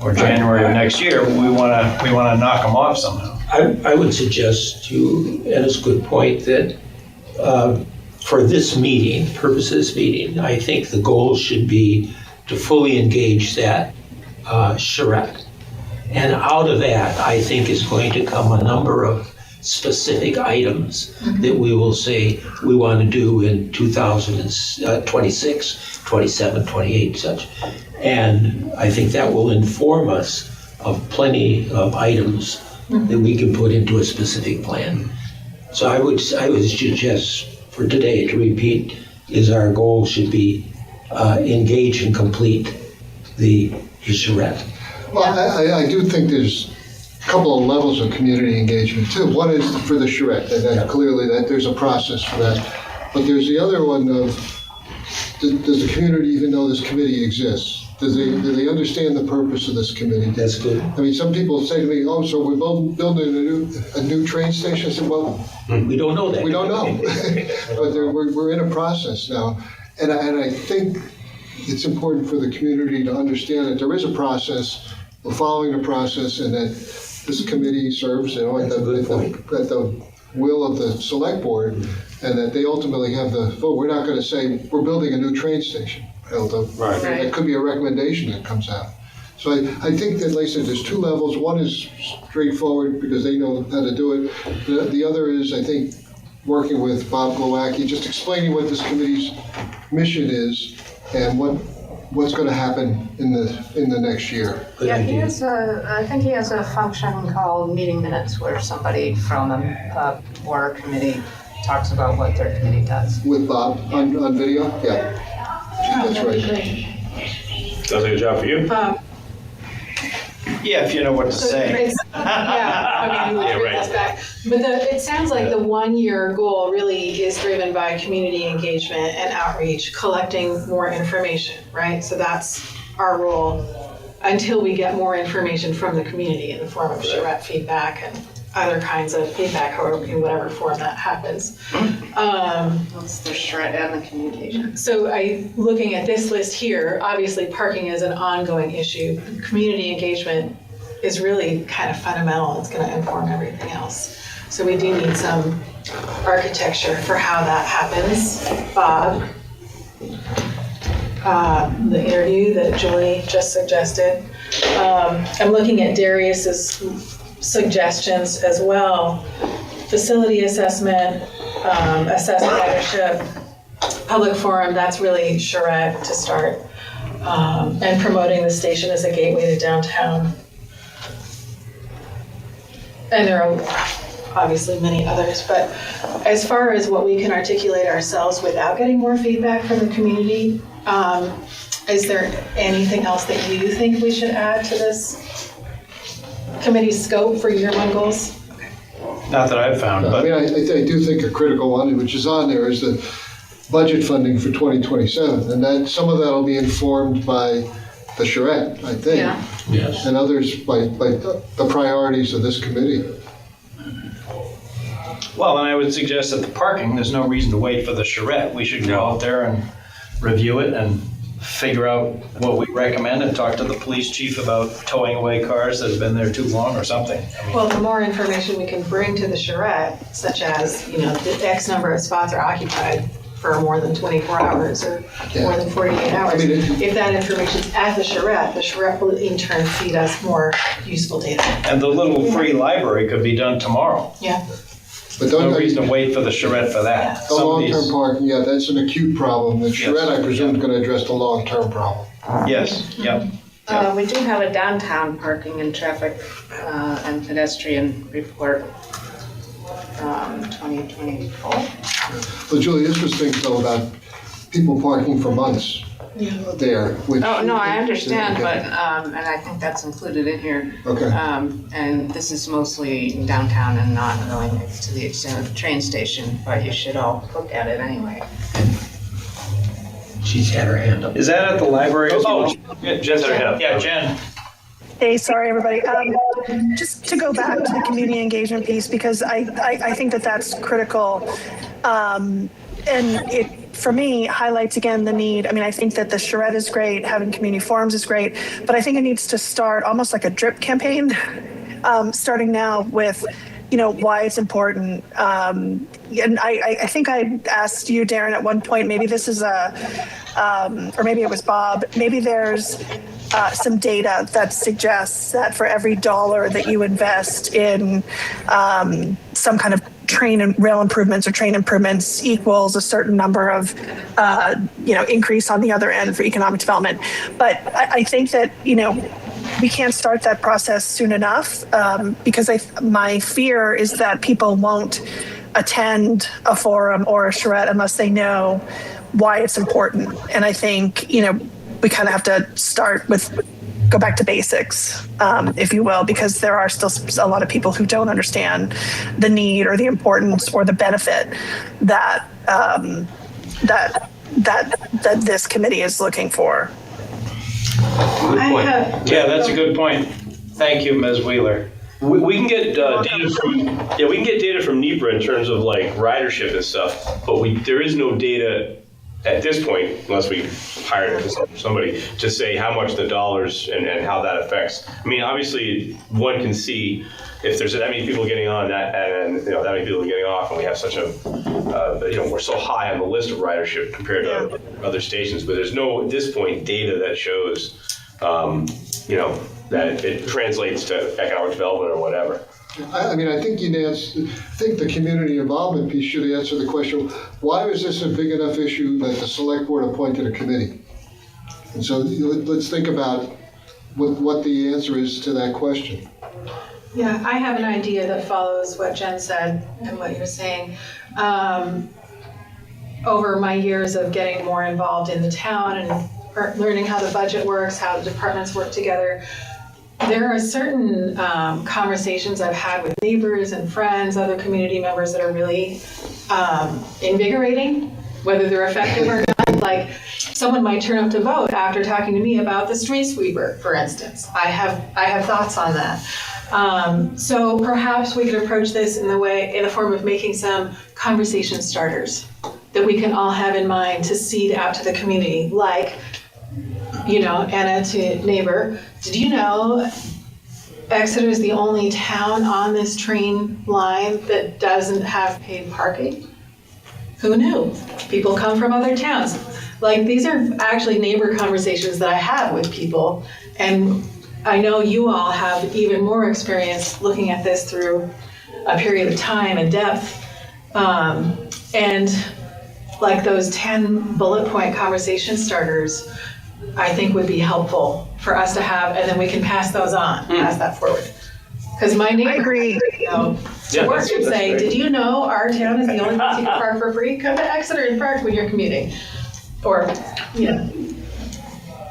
or January of next year, we want to knock them off somehow. I would suggest to you, and it's a good point, that for this meeting, purpose of this meeting, I think the goal should be to fully engage that charrette. And out of that, I think is going to come a number of specific items that we will say we want to do in 2026, 27, 28, such. And I think that will inform us of plenty of items that we can put into a specific plan. So I would suggest for today to repeat is our goal should be engage and complete the charrette. Well, I do think there's a couple of levels of community engagement too. One is for the charrette, and clearly that there's a process for that. But there's the other one of, does the community even know this committee exists? Do they understand the purpose of this committee? That's good. I mean, some people say to me, "Oh, so we're building a new train station." I said, "Well, we don't know that. We don't know, but we're in a process now, and I think it's important for the community to understand that there is a process. We're following the process, and that this committee serves, at the will of the select board, and that they ultimately have the vote. We're not going to say we're building a new train station. Right. That could be a recommendation that comes out. So I think that, like I said, there's two levels. One is straightforward because they know how to do it. The other is, I think, working with Bob Glowacki, just explaining what this committee's mission is and what's going to happen in the next year. Good idea. I think he has a function called meeting minutes where somebody from a board or committee talks about what their committee does. With Bob on video? Yeah. That's right. Sounds like a job for you. Yeah, if you know what to say. Yeah, we Yeah, would right. this back. But it sounds like the 1-year goal really is driven by community engagement and outreach, collecting more information, right? So that's our role until we get more information from the community in the form of charrette feedback and other kinds of feedback, however, in whatever form that happens. That's the charrette and the communication. So looking at this list here, obviously parking is an ongoing issue. Community engagement is really kind of fundamental. It's going to inform everything else. So we do need some architecture for how that happens. Bob, the interview that Julie just suggested. I'm looking at Darius's suggestions as well. Facility assessment, assess ridership, public forum, that's really charrette to start. And promoting the station as a gateway to downtown. And there are obviously many others. But as far as what we can articulate ourselves without getting more feedback from the community, is there anything else that you think we should add to this committee's scope for year one goals? Not that I've found, I but mean, I do think a critical one, which is on there, is the budget funding for 2027. And that some of that will be informed by the charrette, I think. Yeah. Yes. And others by the priorities of this committee. well, and I would suggest that the parking, there's no reason to wait for the charrette. We should go out there and review it and figure out what we recommend and talk to the police chief about towing away cars that have been there too long or something. I mean, Well, the more information we can bring to the charrette, such as, the X number of spots are occupied for more than 24 hours or more than 48 hours. I mean, If that information's at the charrette will in turn feed us more useful data. and the little free library could be done tomorrow. Yeah. But No reason to wait for the charrette for that. the Some of these- long-term parking, yeah, that's an acute problem. The charrette, I presume, is going to address the long-term problem. Yes, yep. We do have a downtown parking and traffic and pedestrian report, 2024. But Julie, this was things though about people parking for months there. Which, Oh, no, I understand, but, and I think that's included in here. Okay. And this is mostly downtown and not really to the extent of the train station, but you should all look at it anyway. She's had her hand up. Is that at the library as well? Yeah, Jen's had her hand up. Yeah, Jen. Hey, sorry, everybody. Just to go back to the community engagement piece, because I think that that's critical. And it, for me, highlights again the need. I mean, I think that the charrette is great, having community forums is great, but I think it needs to start almost like a drip campaign, starting now with, why it's important. And I think I asked you, Darren, at one point, maybe this is or maybe it was Bob, maybe there's some data that suggests that for every dollar that you invest in some kind of train and rail improvements or train improvements equals a certain number of, increase on the other end for economic development. But I think that, we can't start that process soon enough because my fear is that people won't attend a forum or a charrette unless they know why it's important. And I think, we kind of have to go back to basics, if you will, because there are still a lot of people who don't understand the need or the importance or the benefit that that this committee is looking for. Yeah, that's a good point. Thank you, Ms. Wheeler. We can get data from NEPA in terms of like ridership and stuff, but there is no data at this point, unless we hire somebody to say how much the dollars and how that affects. I mean, obviously, one can see if there's that many people getting on that, and that many people getting off, and we have such a, we're so high on the list of ridership compared to other stations. But there's no, at this point, data that shows, that it translates to economic development or whatever. I think the community involvement piece should answer the question, why is this a big enough issue that the select board appointed a committee? And so let's think about what the answer is to that question. Yeah, I have an idea that follows what Jen said and what you're saying. Over my years of getting more involved in the town and learning how the budget works, how the departments work together, there are certain conversations I've had with neighbors and friends, other community members that are really invigorating, whether they're effective or not. Like someone might turn up to vote after talking to me about the street sweeper, for instance. I have thoughts on that. So perhaps we could approach this in the form of making some conversation starters that we can all have in mind to seed out to the community, like, Anna to neighbor, did you know Exeter is the only town on this train line that doesn't have paid parking? Who knew? People come from other towns. Like, these are actually neighbor conversations that I have with people, and I know you all have even more experience looking at this through a period of time and depth. And like those 10 bullet point conversation starters, I think would be helpful for us to have, and then we can pass those on, pass that forward. Because my neighbor, I agree. to Yeah, work that's- and that's say, great. did you know our town is the only place you can park for free? Come to Exeter and park when you're commuting. Or, you know.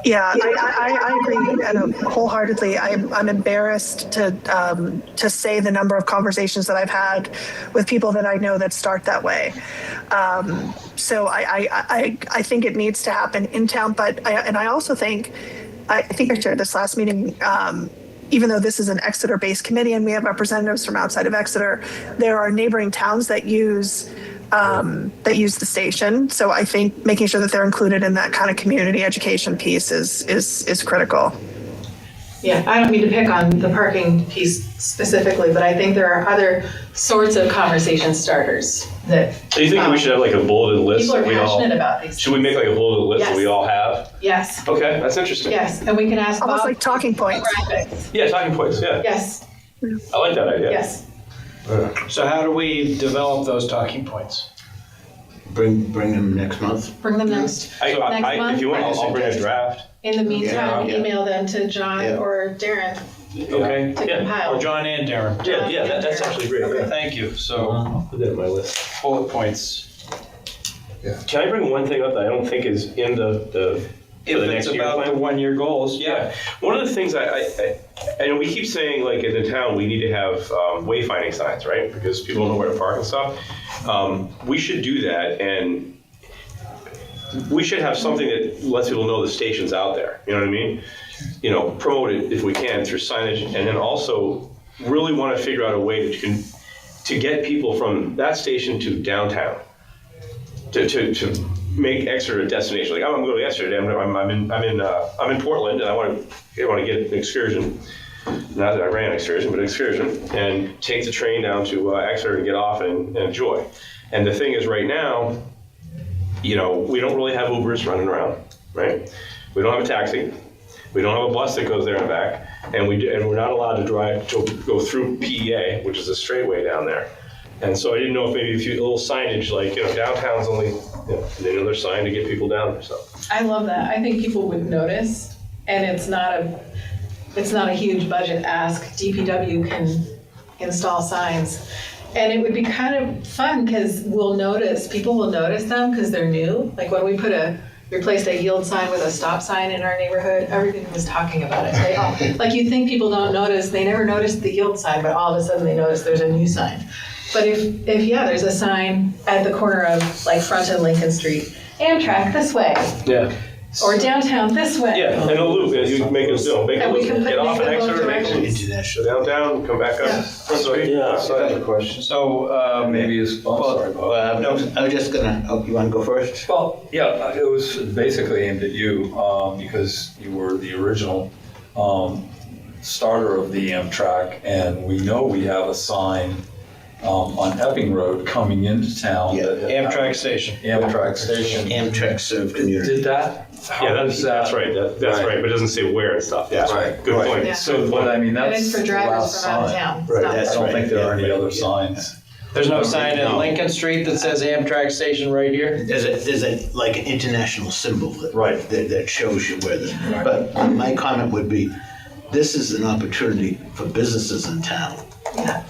Yeah, I agree wholeheartedly. I'm embarrassed to say the number of conversations that I've had with people that I know that start that way. So I think it needs to happen in town, but I also think I shared this last meeting. Even though this is an Exeter-based committee and we have representatives from outside of Exeter, there are neighboring towns that use the station. So I think making sure that they're included in that kind of community education piece is critical. Yeah, I don't mean to pick on the parking piece specifically, but I think there are other sorts of conversation starters that. Do you think that we should have like a bulleted list? People are that we all- passionate about these. Should we make like a bulleted list that Yes. we all have? Yes, Okay, that's interesting. yes, and we can ask Almost Bob. like talking points. Graphics. Yeah, talking points, yeah. Yes, I like that idea. yes. So how do we develop those talking points? Bring them next month. Bring them next. If month? you want, I'll bring a draft. In the meantime, Yeah. email them to John Yeah. or Darren Okay. to Yeah. compile. Or John and Darren? Yeah, that's actually great. Okay, thank you. So I'll put that in my list. bullet points. Can I bring one thing up that I don't think is in the If for the it's next year about plan? the 1 year goals, yeah. One of the things I know we keep saying, like, in the town, we need to have wayfinding signs, right? Because people don't know where to park and stuff. We should do that, and we should have something that lets people know the station's out there. You know what I mean? You know, promote it if we can through signage, and then also really want to figure out a way to get people from that station to downtown, to make Exeter a destination. Like, I'm going to go to Exeter. I'm in Portland, and I want to get an excursion. Not that I ran an excursion, but an excursion, and take the train down to Exeter and get off and enjoy. And the thing is, right now, you know, we don't really have Ubers running around, right? We don't have a taxi. We don't have a bus that goes there and back, and we're not allowed to go through PEA, which is a straightway down there. And so I didn't know if maybe a little signage, like, you know, downtown's only, another sign to get people down there. So I love that. I think people would notice, and it's not a huge budget ask. DPW can install signs. And it would be kind of fun because people will notice them because they're new. Like when we replaced a yield sign with a stop sign in our neighborhood, everybody was talking about it. Like you think people don't notice, they never noticed the yield sign, but all of a sudden they notice there's a new sign. But if there's a sign at the corner of like Front and Lincoln Street, Amtrak this way, yeah, or downtown this way. yeah, and a loop. You can make a loop. And we can Get off at make Exeter, both make a loop. directions. Go downtown, come back up. Yeah. Front Street. Yeah. left I have side. a question. So Maybe it's, sorry, Bob. I was just gonna, you wanna go first? Well, yeah, it was basically aimed at you, because you were the original starter of the Amtrak, and we know we have a sign on Epping Road coming into town. Yeah, Amtrak station. Amtrak station. Amtrak served community. Did that? Yeah, that's right. That's right. But it doesn't say where and stuff. Yeah, Right. Good Right. point. Yeah. So, but I mean, And that's it's for the drivers last from out of sign. town. It's Right, not- that's I don't think there are right, any yeah, other yeah. signs. There's no sign at No. Lincoln Street that says Amtrak station right here? There's a like an international symbol Right. that shows you where but my comment would be, this is an opportunity for businesses in town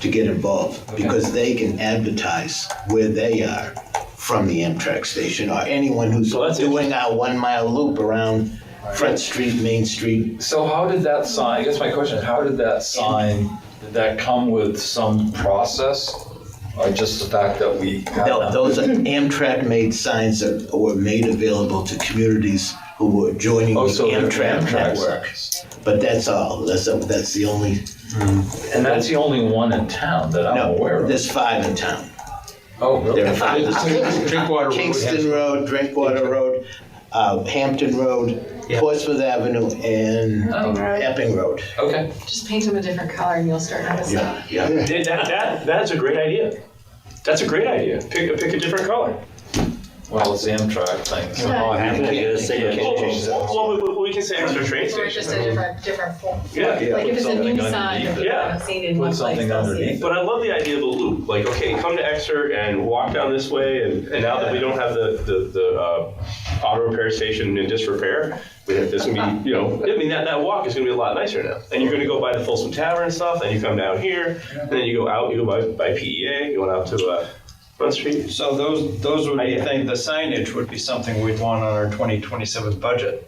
to get involved because they can advertise where they are from the Amtrak station or anyone who's So that's doing our 1 mile loop around Front Street, Main Street. So how did that sign, I guess my question, how did that sign, did that come with some process? Or just the fact that we had No, them? those are Amtrak-made signs that were made available to communities who were joining the Oh, so they're Amtrak Amtrak network. signs. But that's all. That's the only. And that's the only one in town that I'm No, aware of. there's 5 in town. Oh, really? There are 5. Drinkwater Road Kingston Road, Drinkwater Road, Hampton Road, Portsmouth Avenue, and Epping Road. Okay. Just paint them a different color and you'll start noticing. Yeah. That's a great idea. That's a great idea. Pick a different color. Well, it's the Amtrak thing. So Yeah. Oh, I have to get a signature. Well, we can say Exeter train Or station. just a different form. Yeah. Like if Put it's a something new sign underneath that it. you Yeah. haven't seen in Put one place, something they'll see underneath it. But I love the idea of the loop. Like, okay, come to Exeter and walk down this way, and now that we don't have auto repair station in disrepair. This gonna be, I mean, that walk is gonna be a lot nicer now. And you're gonna go by the Folsom Tavern and stuff, and you come down here, and then you go out, you go by PEA, going out to Front Street. So those would be things, the signage would be something we'd want on our 2027 budget.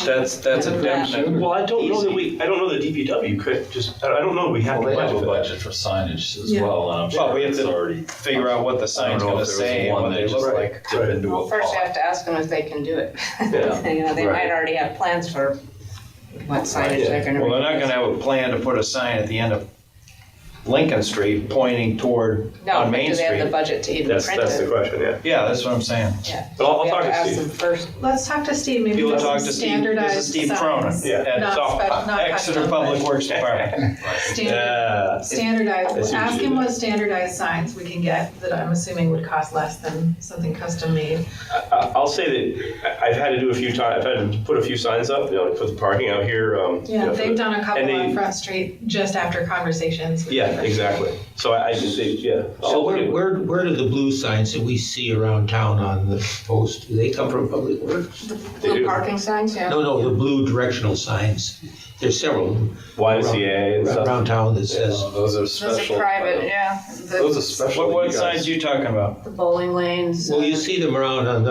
That's a definite. Well, I don't know that DPW could just, I don't know that we have Well, to they have budget a for that. budget for signage as Yeah. well, and I'm Well, sure we have it's to already. figure out what the sign's I don't know gonna if there was say and one what they they look just like. dip into Well, a first you pot. have to ask them if they can do it. Yeah. They Right. might already have plans for what signage they're gonna. Well, they're not gonna have a plan to put a sign at the end of Lincoln Street pointing toward, No, on but Main do they have the Street. budget to even That's print the it? question, yeah. Yeah, that's what I'm saying. Yeah. But I'll We have talk to ask Steve. them first. Let's talk to Steve, maybe You'll get talk some to Steve, standardized this is Steve signs. Cronin. Yeah. At Not Exeter custom, Public but Works Department. standard, see standardized, what ask you him do. what standardized signs we can get that I'm assuming would cost less than something custom made. I'll say that I've had to do a few times, I've had to put a few signs up, like for the parking out here. Yeah, they've done a couple and on they- Front Street just after conversations. with Yeah, them. exactly. So I just say, yeah. So where do the blue signs that we see around town on the post, do they come from Public Works? Blue parking signs, yeah. No, the blue directional signs. There's several YMCA and stuff. around town that says, Those are Those special. are private, yeah. Those are The special. What you guys- signs you talking about? bowling lanes. well, you see them around on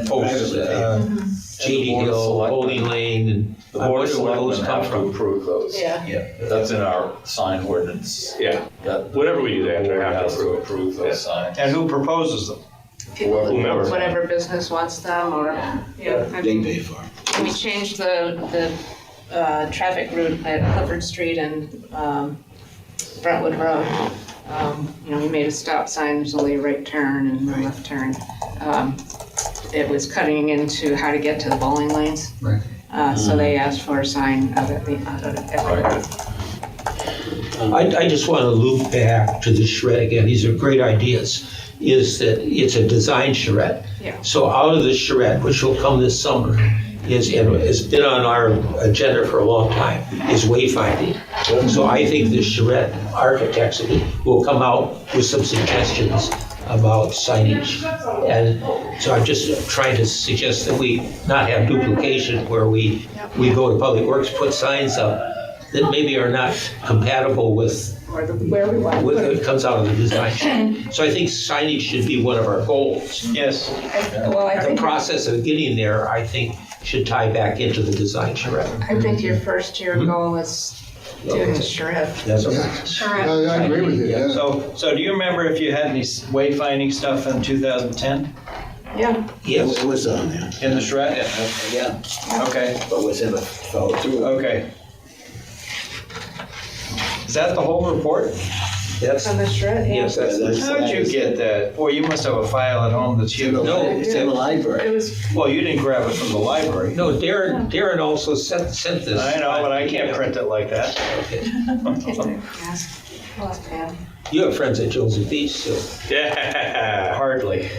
posts, JD Board of Hill, Selectmen. Bowling Lane, and The I board of wonder where those selectmen come have to from. approve those. Yeah. That's in our sign ordinance. Yeah. That Whatever we do, they have to board have to has to approve it. approve those signs. And who proposes them? People, Whomever. whatever business wants them, or, yeah. I They mean, pay for it. when we changed the traffic route at Clifford Street and Brentwood Road. We made a stop sign, there's only a right turn and a left turn. It was cutting into how to get to the bowling lanes. Right. So they asked for a sign out at the Right. I just want to loop back to the charrette again. These are great ideas. Is that it's a design charrette. Yeah. So out of the charrette, which will come this summer, and has been on our agenda for a long time, is wayfinding. So I think the charrette architects will come out with some suggestions about signage. And so I'm just trying to suggest that we not have duplication where we go to Public Works, put signs up that maybe are not compatible with where we want. what it comes out of the design. So I think signage should be one of our goals. Yes. Well, I The think, process of getting there, I think, should tie back into the design charrette. I think your first year goal is doing the charrette. That's Yeah. Sure. I agree with you, yeah. So do you remember if you had any wayfinding stuff in 2010 Yeah. Yes. It was on there. in the shred? Yeah, Okay, but was ever followed through. okay. Is that the whole report? That's, On the charrette, yeah. yes, that's, How'd you get that? Boy, you must have a file at home that's huge. It's in the library. It was, Well, you didn't grab it from the library. no, Darren also sent this. I know, but I can't print it like that. Okay. yes, lost pen. You have friends at Joseph Beach, so. Yeah. Hardly.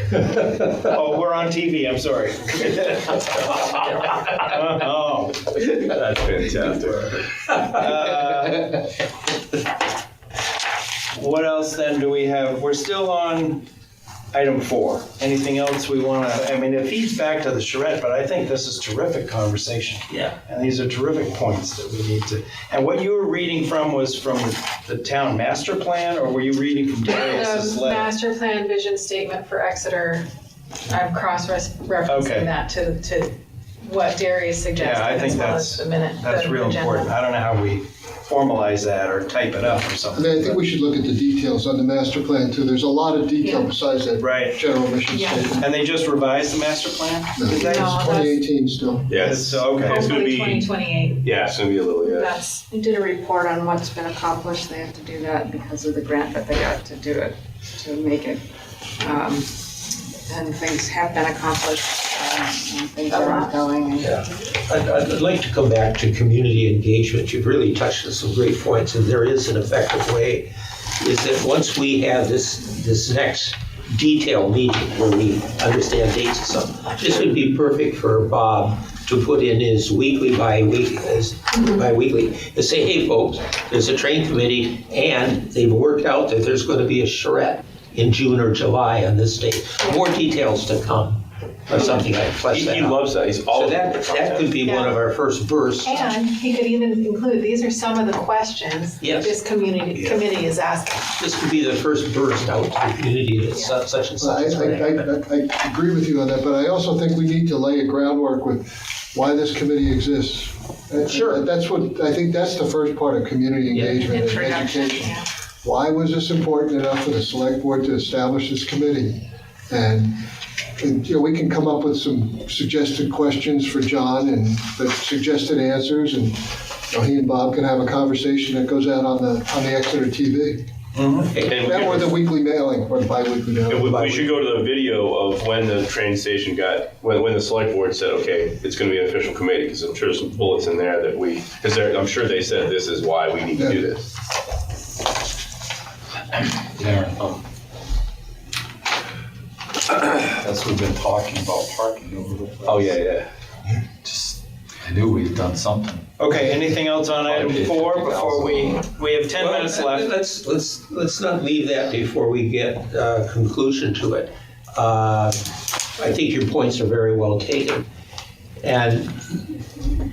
Oh, we're on TV, I'm sorry. Oh. That's fantastic. What else then do we have? We're still on item 4. Anything else we want to, it feeds back to the charrette, but I think this is terrific conversation. Yeah. And these are terrific points that we need to, and what you were reading from was from the town master plan, or were you reading from Darius's The letter? master plan vision statement for Exeter, I'm cross-referencing Okay. that to what Darius suggested, Yeah, I think as well that's- as the minute. That's the real agenda. important. I don't know how we formalize that or type it up or I something. mean, I think we should look at the details on the master plan too. There's a lot of detail Yeah. besides that Right. general mission Yeah. statement. And they just revised the master plan? No, Did they? it's No, that's- 2018 still. Yes. So, okay. It's gonna Hopefully be, 2028. yeah, it's gonna be a little, yeah. That's, They did a report on what's been accomplished. They have to do that because of the grant that they got to do it, to make it. And things have been accomplished, and things are ongoing. and- Yeah. I'd like to come back to community engagement. You've really touched on some great points, and there is an effective way, is that once we have this next detailed meeting where we understand dates and stuff, this would be perfect for Bob to put in his weekly, bi-weekly, to say, hey, folks, there's a train committee, and they've worked out that there's going to be a charrette in June or July on this date. More details to come. or something like flesh that He out. loves that. He's all So that could be one of our first bursts. And he could even include, these are some of the questions that Yes. this committee is asking. This could be the first burst out to the community that such and Well, such is going to happen. I agree with you on that, but I also think we need to lay a groundwork with why this committee exists. Sure. That's what, I think that's the first part of community Yeah. engagement and Introduction, education. yeah. Why was this important enough for the select board to establish this committee? And we can come up with some suggested questions for John and the suggested answers, and he and Bob can have a conversation that goes out on the Exeter TV. And That or the weekly mailing, or the bi-weekly mailing. we should go to the video of when the train station when the select board said, okay, it's going to be an official committee, because I'm sure there's some bullets in there that I'm sure they said this is why we need to do this. Darren, as we've been talking about parking over the place. Oh, yeah. I knew we'd done something. Okay, anything else on item 4 before we have 10 minutes left? Let's not leave that before we get a conclusion to it. I think your points are very well taken. And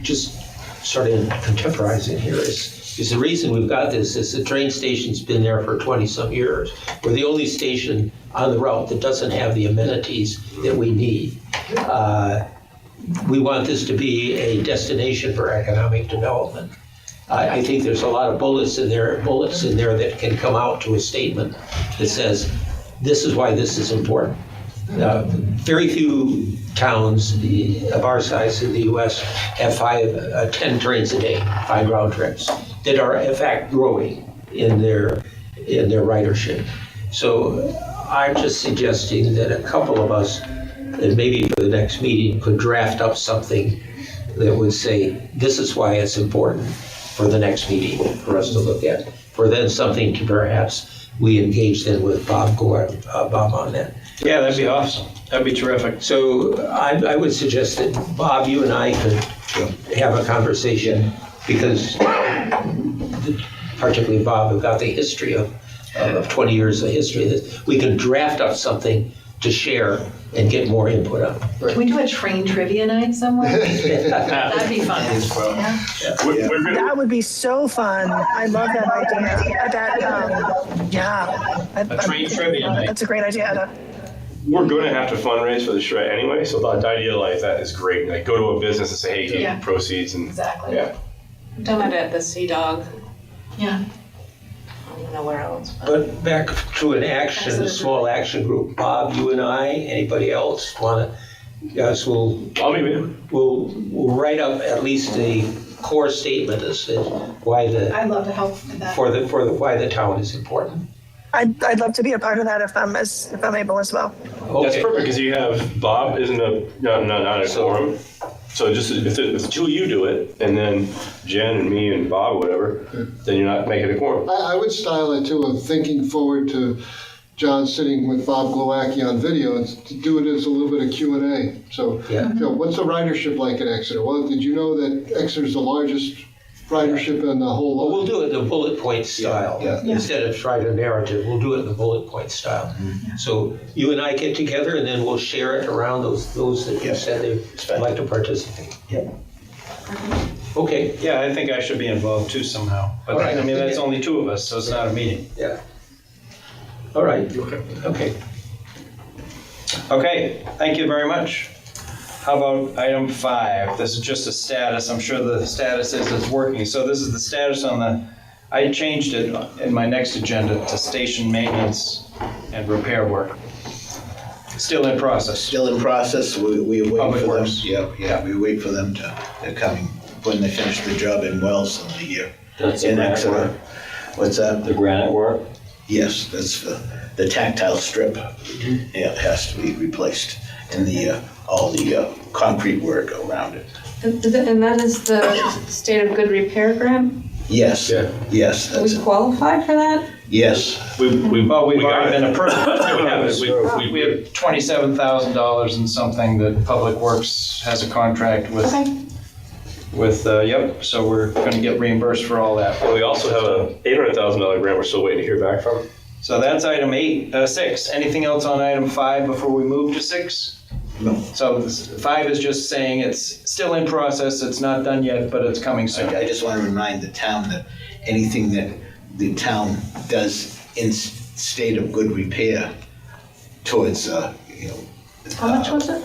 just sort of contemporizing here is the reason we've got this is the train station's been there for 20-some years. We're the only station on the route that doesn't have the amenities that we need. We want this to be a destination for economic development. I think there's a lot of bullets in there that can come out to a statement that says, this is why this is important. Very few towns of our size in the U.S. have 10 trains a day, 5 round trips, that are in fact growing in their ridership. So I'm just suggesting that a couple of us, and maybe for the next meeting, could draft up something that would say, this is why it's important for the next meeting for us to look at. For then something to perhaps we engage then with Bob on that. Yeah, that'd be awesome. That'd be terrific. So I would suggest that Bob, you and I could have a conversation, because particularly Bob, have got the history of 20 years of history, that we can draft up something to share and get more input on. Can we do a train trivia night somewhere? That'd be fun. We're That would be so fun. I love that idea. A train trivia night. That's a great idea, Etta. We're going to have to fundraise for the shred anyway, so to idealize that is great. Like, go to a business and say, hey, give Yeah. me proceeds, and Exactly. yeah. I've done it at the Sea Dog. Yeah. I don't know where else. But back to an action, a small action group. Bob, you and I, anybody else want to, guys will I'll be with you. we'll write up at least a core statement as to why I'd love to help with that. why the town is important. I'd love to be a part of that if I'm able as well. That's Okay. perfect, because you have Bob isn't not a quorum. So just if the two of you do it, and then Jen and me and Bob or whatever, then you're not making a quorum. I would style it too, of thinking forward to John sitting with Bob Glowacki on video, and to do it as a little bit of Q&A. So, Yeah. what's the ridership like at Exeter? Well, did you know that Exeter's the largest ridership in the whole Well, line? we'll do it in the bullet point style. Yeah. Instead of trying a narrative, we'll do it in the bullet point style. So you and I get together, and then we'll share it around those that you said they'd like to participate. Yep. Okay. Yeah, I think I should be involved too somehow. But All right. I mean, that's only 2 of us, so it's not a meeting. Yeah. All right. Okay. Okay, thank you very much. How about item 5? This is just a status. I'm sure the status is it's working. So this is the status on I changed it in my next agenda to station maintenance and repair work. Still in process. Still in process, we wait Public for them. Works. Yeah, we wait for them they're coming when they finish the job in Wells in the year. That's In the granite Exeter. work. What's that? The granite work? Yes, that's the tactile strip. Yeah, it has to be replaced, and all the concrete work around it. And that is the State of Good Repair grant? Yes, Yeah. yes, Are that's we qualified for that? yes. We've we already got been it. approved. We We have $27,000 in something that Public Works has a contract with. Okay. So we're going to get reimbursed for all that. We also have a $800,000 grant we're still waiting to hear back from. So that's item 6. Anything else on item 5 before we move to 6? No. So 5 is just saying it's still in process, it's not done yet, but it's coming soon. I just want to remind the town that anything that the town does in state of good repair towards, How much was it?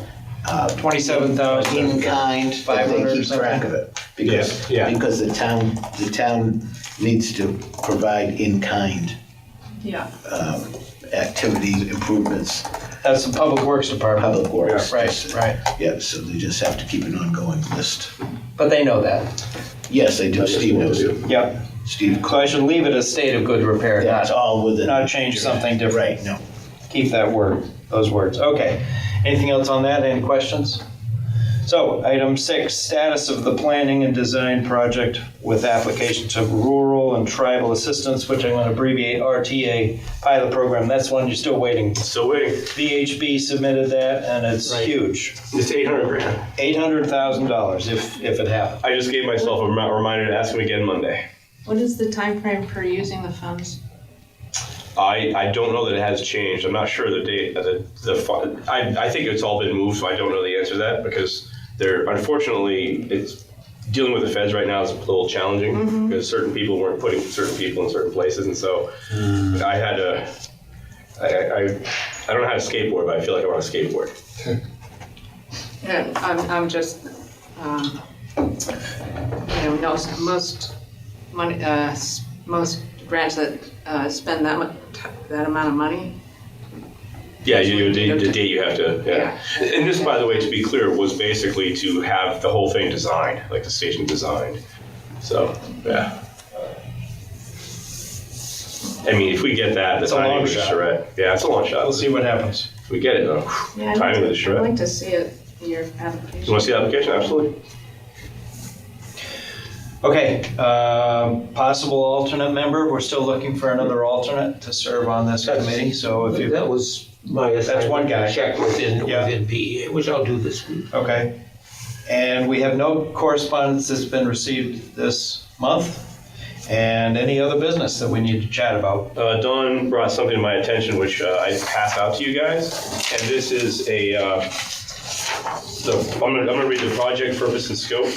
27,000. in kind, that 500 they or keep track something? of it. Because, Yeah. because the town needs to provide in kind Yeah. activities, improvements, That's the Public Works Department. public works. Right. Yeah, so they just have to keep an ongoing list. But they know that. Yes, they do, Steve knows. Yep. Steve, So I should leave it as state of good repair, that's all within. not change something different. Right, no. Keep that word, those words. Okay. Anything else on that? Any questions? So, item 6, status of the planning and design project with application to rural and tribal assistance, which I'm going to abbreviate RTA pilot program. That's one you're still waiting. Still waiting. VHB submitted that, and it's huge. It's 800 grand. $800,000 if it happens. I just gave myself a reminder to ask him again Monday. What is the time frame for using the funds? I don't know that it has changed. I'm not sure the date. I think it's all been moved, so I don't know the answer to that because unfortunately, it's dealing with the feds right now is a little challenging because certain people weren't putting certain people in certain places, and so I had to. I don't know how to skateboard, but I feel like I want to skateboard. And I'm just, most money, most grants that spend that amount of money. Yeah, the date you have to. Yeah. And this, by the way, to be clear, was basically to have the whole thing designed, like the station designed. So, yeah. I mean, if we get that, the timing with the charrette. Yeah, it's a long shot. We'll see what happens. If we get it, though. Yeah, Timing with the I'd charrette. like to see it, your You application. want to see the application? Absolutely. Okay, possible alternate member. We're still looking for another alternate to serve on this committee. So if you, That was my assignment. one guy. Check within Yeah. PEA, which I'll do this week. okay. And we have no correspondence that's been received this month. And any other business that we need to chat about? Dawn brought something to my attention, which I pass out to you guys. And this is I'm gonna read the project purpose and scope.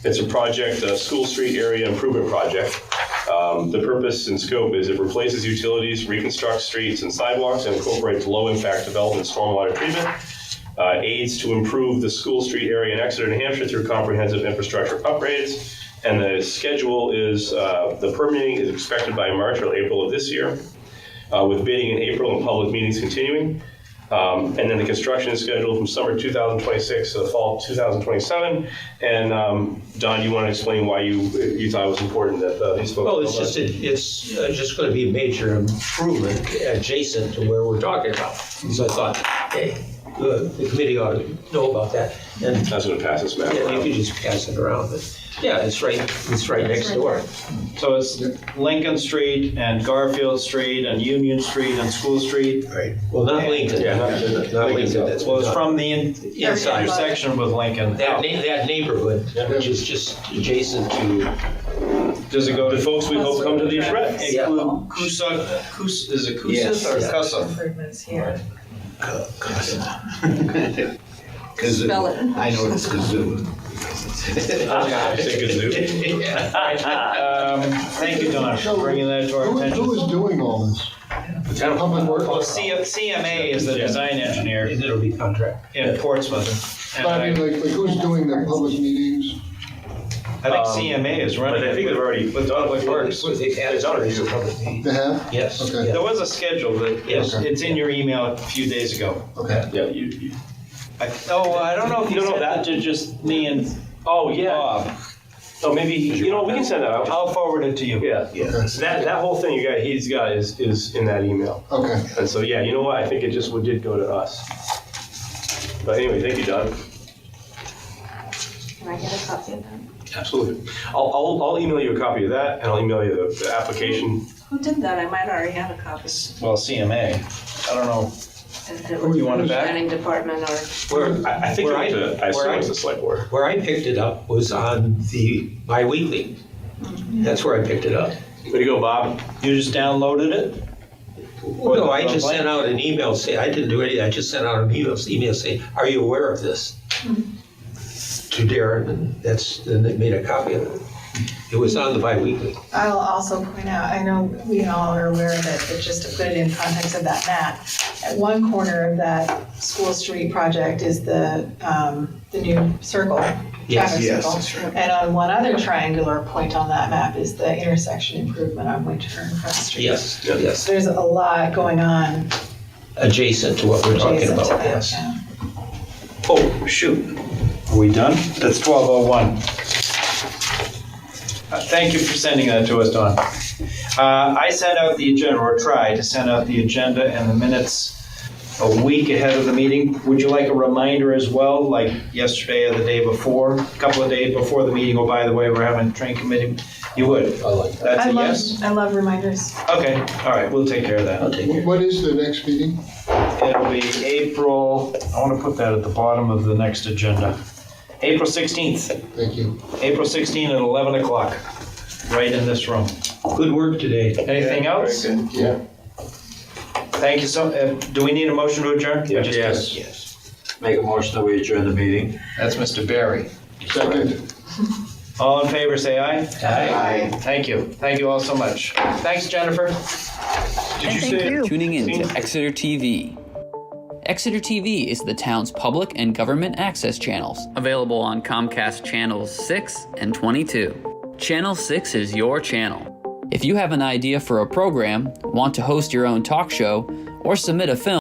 It's a project, a School Street Area Improvement Project. The purpose and scope is it replaces utilities, reconstructs streets and sidewalks, and incorporates low-impact development stormwater treatment. Aids to improve the School Street area in Exeter, New Hampshire through comprehensive infrastructure upgrades. And the schedule is, the permitting is expected by March or April of this year, with bidding in April and public meetings continuing. And then the construction is scheduled from summer 2026 to the fall 2027. And Don, you want to explain why you thought it was important that these folks? Well, it's just going to be a major improvement adjacent to where we're talking about. So I thought, hey, the committee ought to know about that. And I was going to pass this map yeah, you around. could just pass it around. But yeah, it's right next door. So it's Lincoln Street and Garfield Street and Union Street and School Street. Right. Well, not Lincoln. Yeah, Not Lincoln. That's Well, it's from the inside. intersection with Lincoln. That neighborhood, which is just adjacent to. Does it go to The folks we hope come to the charrette. Yeah. Is it Coosa or Yes. Cussa? Improvements here. Kazoo. Spell it. I know it's kazoo. Say kazoo. Thank you, Don, for bringing that to our Who attention. is doing all this? Public Works? Well, CMA is the design engineer And it'll be contract. in Portsmouth. And But I mean, like who's doing the public meetings? I think CMA is running But I think it they've already with Public Works. They've had it already for public meeting. They have? Yes. Okay. There was a schedule that, Yes. it's in your email a few days ago. Okay. Yeah, you. I don't know if you No, sent that- that to just me and Oh, yeah. Bob. Oh, maybe, we can send that out. I'll forward it to you. Yeah. Yeah. That whole thing he's got is in that email. Okay. And so, yeah, you know what? I think it just did go to us. But anyway, thank you, Don. Can I get a copy of that? Absolutely. I'll email you a copy of that, and I'll email you the application. Who did that? I might already have a copy. Well, CMA. I don't know. If it was You want it the back? Planning department or. I think Where I assume I- it's the select board. Where I picked it up was on the biweekly. That's where I picked it up. Way to go, Bob. You just downloaded it? or No, the- I the just blank? sent out an email saying, I didn't do anything, I just sent out an email saying, are you aware of this? To Darren, and they made a copy of it. It was on the bi-weekly. I'll also point out, I know we all are aware of it, but just to put it in context of that map, at one corner of that School Street project is the new circle, Yes, traffic yes, circle. that's right. And on one other triangular point on that map is the intersection improvement on Winter and Front Street. Yes, So yes, there's a lot going on adjacent to what we're talking adjacent to about, that, yes. yeah. Oh, shoot. Are we done? That's 12:01. Thank you for sending that to us, Don. I sent out the agenda, or tried to send out the agenda and the minutes a week ahead of the meeting. Would you like a reminder as well, like yesterday or the day before, a couple of days before the meeting? Oh, by the way, we're having a train committee. You would? I like that. That's a yes? I love reminders. Okay, all right, we'll take care of that. I'll take care. What is the next meeting? It'll be April, I want to put that at the bottom of the next agenda. April 16th. Thank you. April 16th at 11 o'clock, right in this room. Good work today. Anything else? Yeah. Thank you so, do we need a motion to adjourn? Yeah. Yes. Yes. Make a motion that we adjourn the meeting. That's Mr. Barry. Second. All in favor, say aye. Aye. Thank you. Thank you all so much. Thanks, Jennifer. Did you Thank say? you. Tuning in to Exeter TV. Exeter TV is the town's public and government access channels, available on Comcast channels 6 and 22. Channel 6 is your channel. If you have an idea for a program, want to host your own talk show, or submit a film,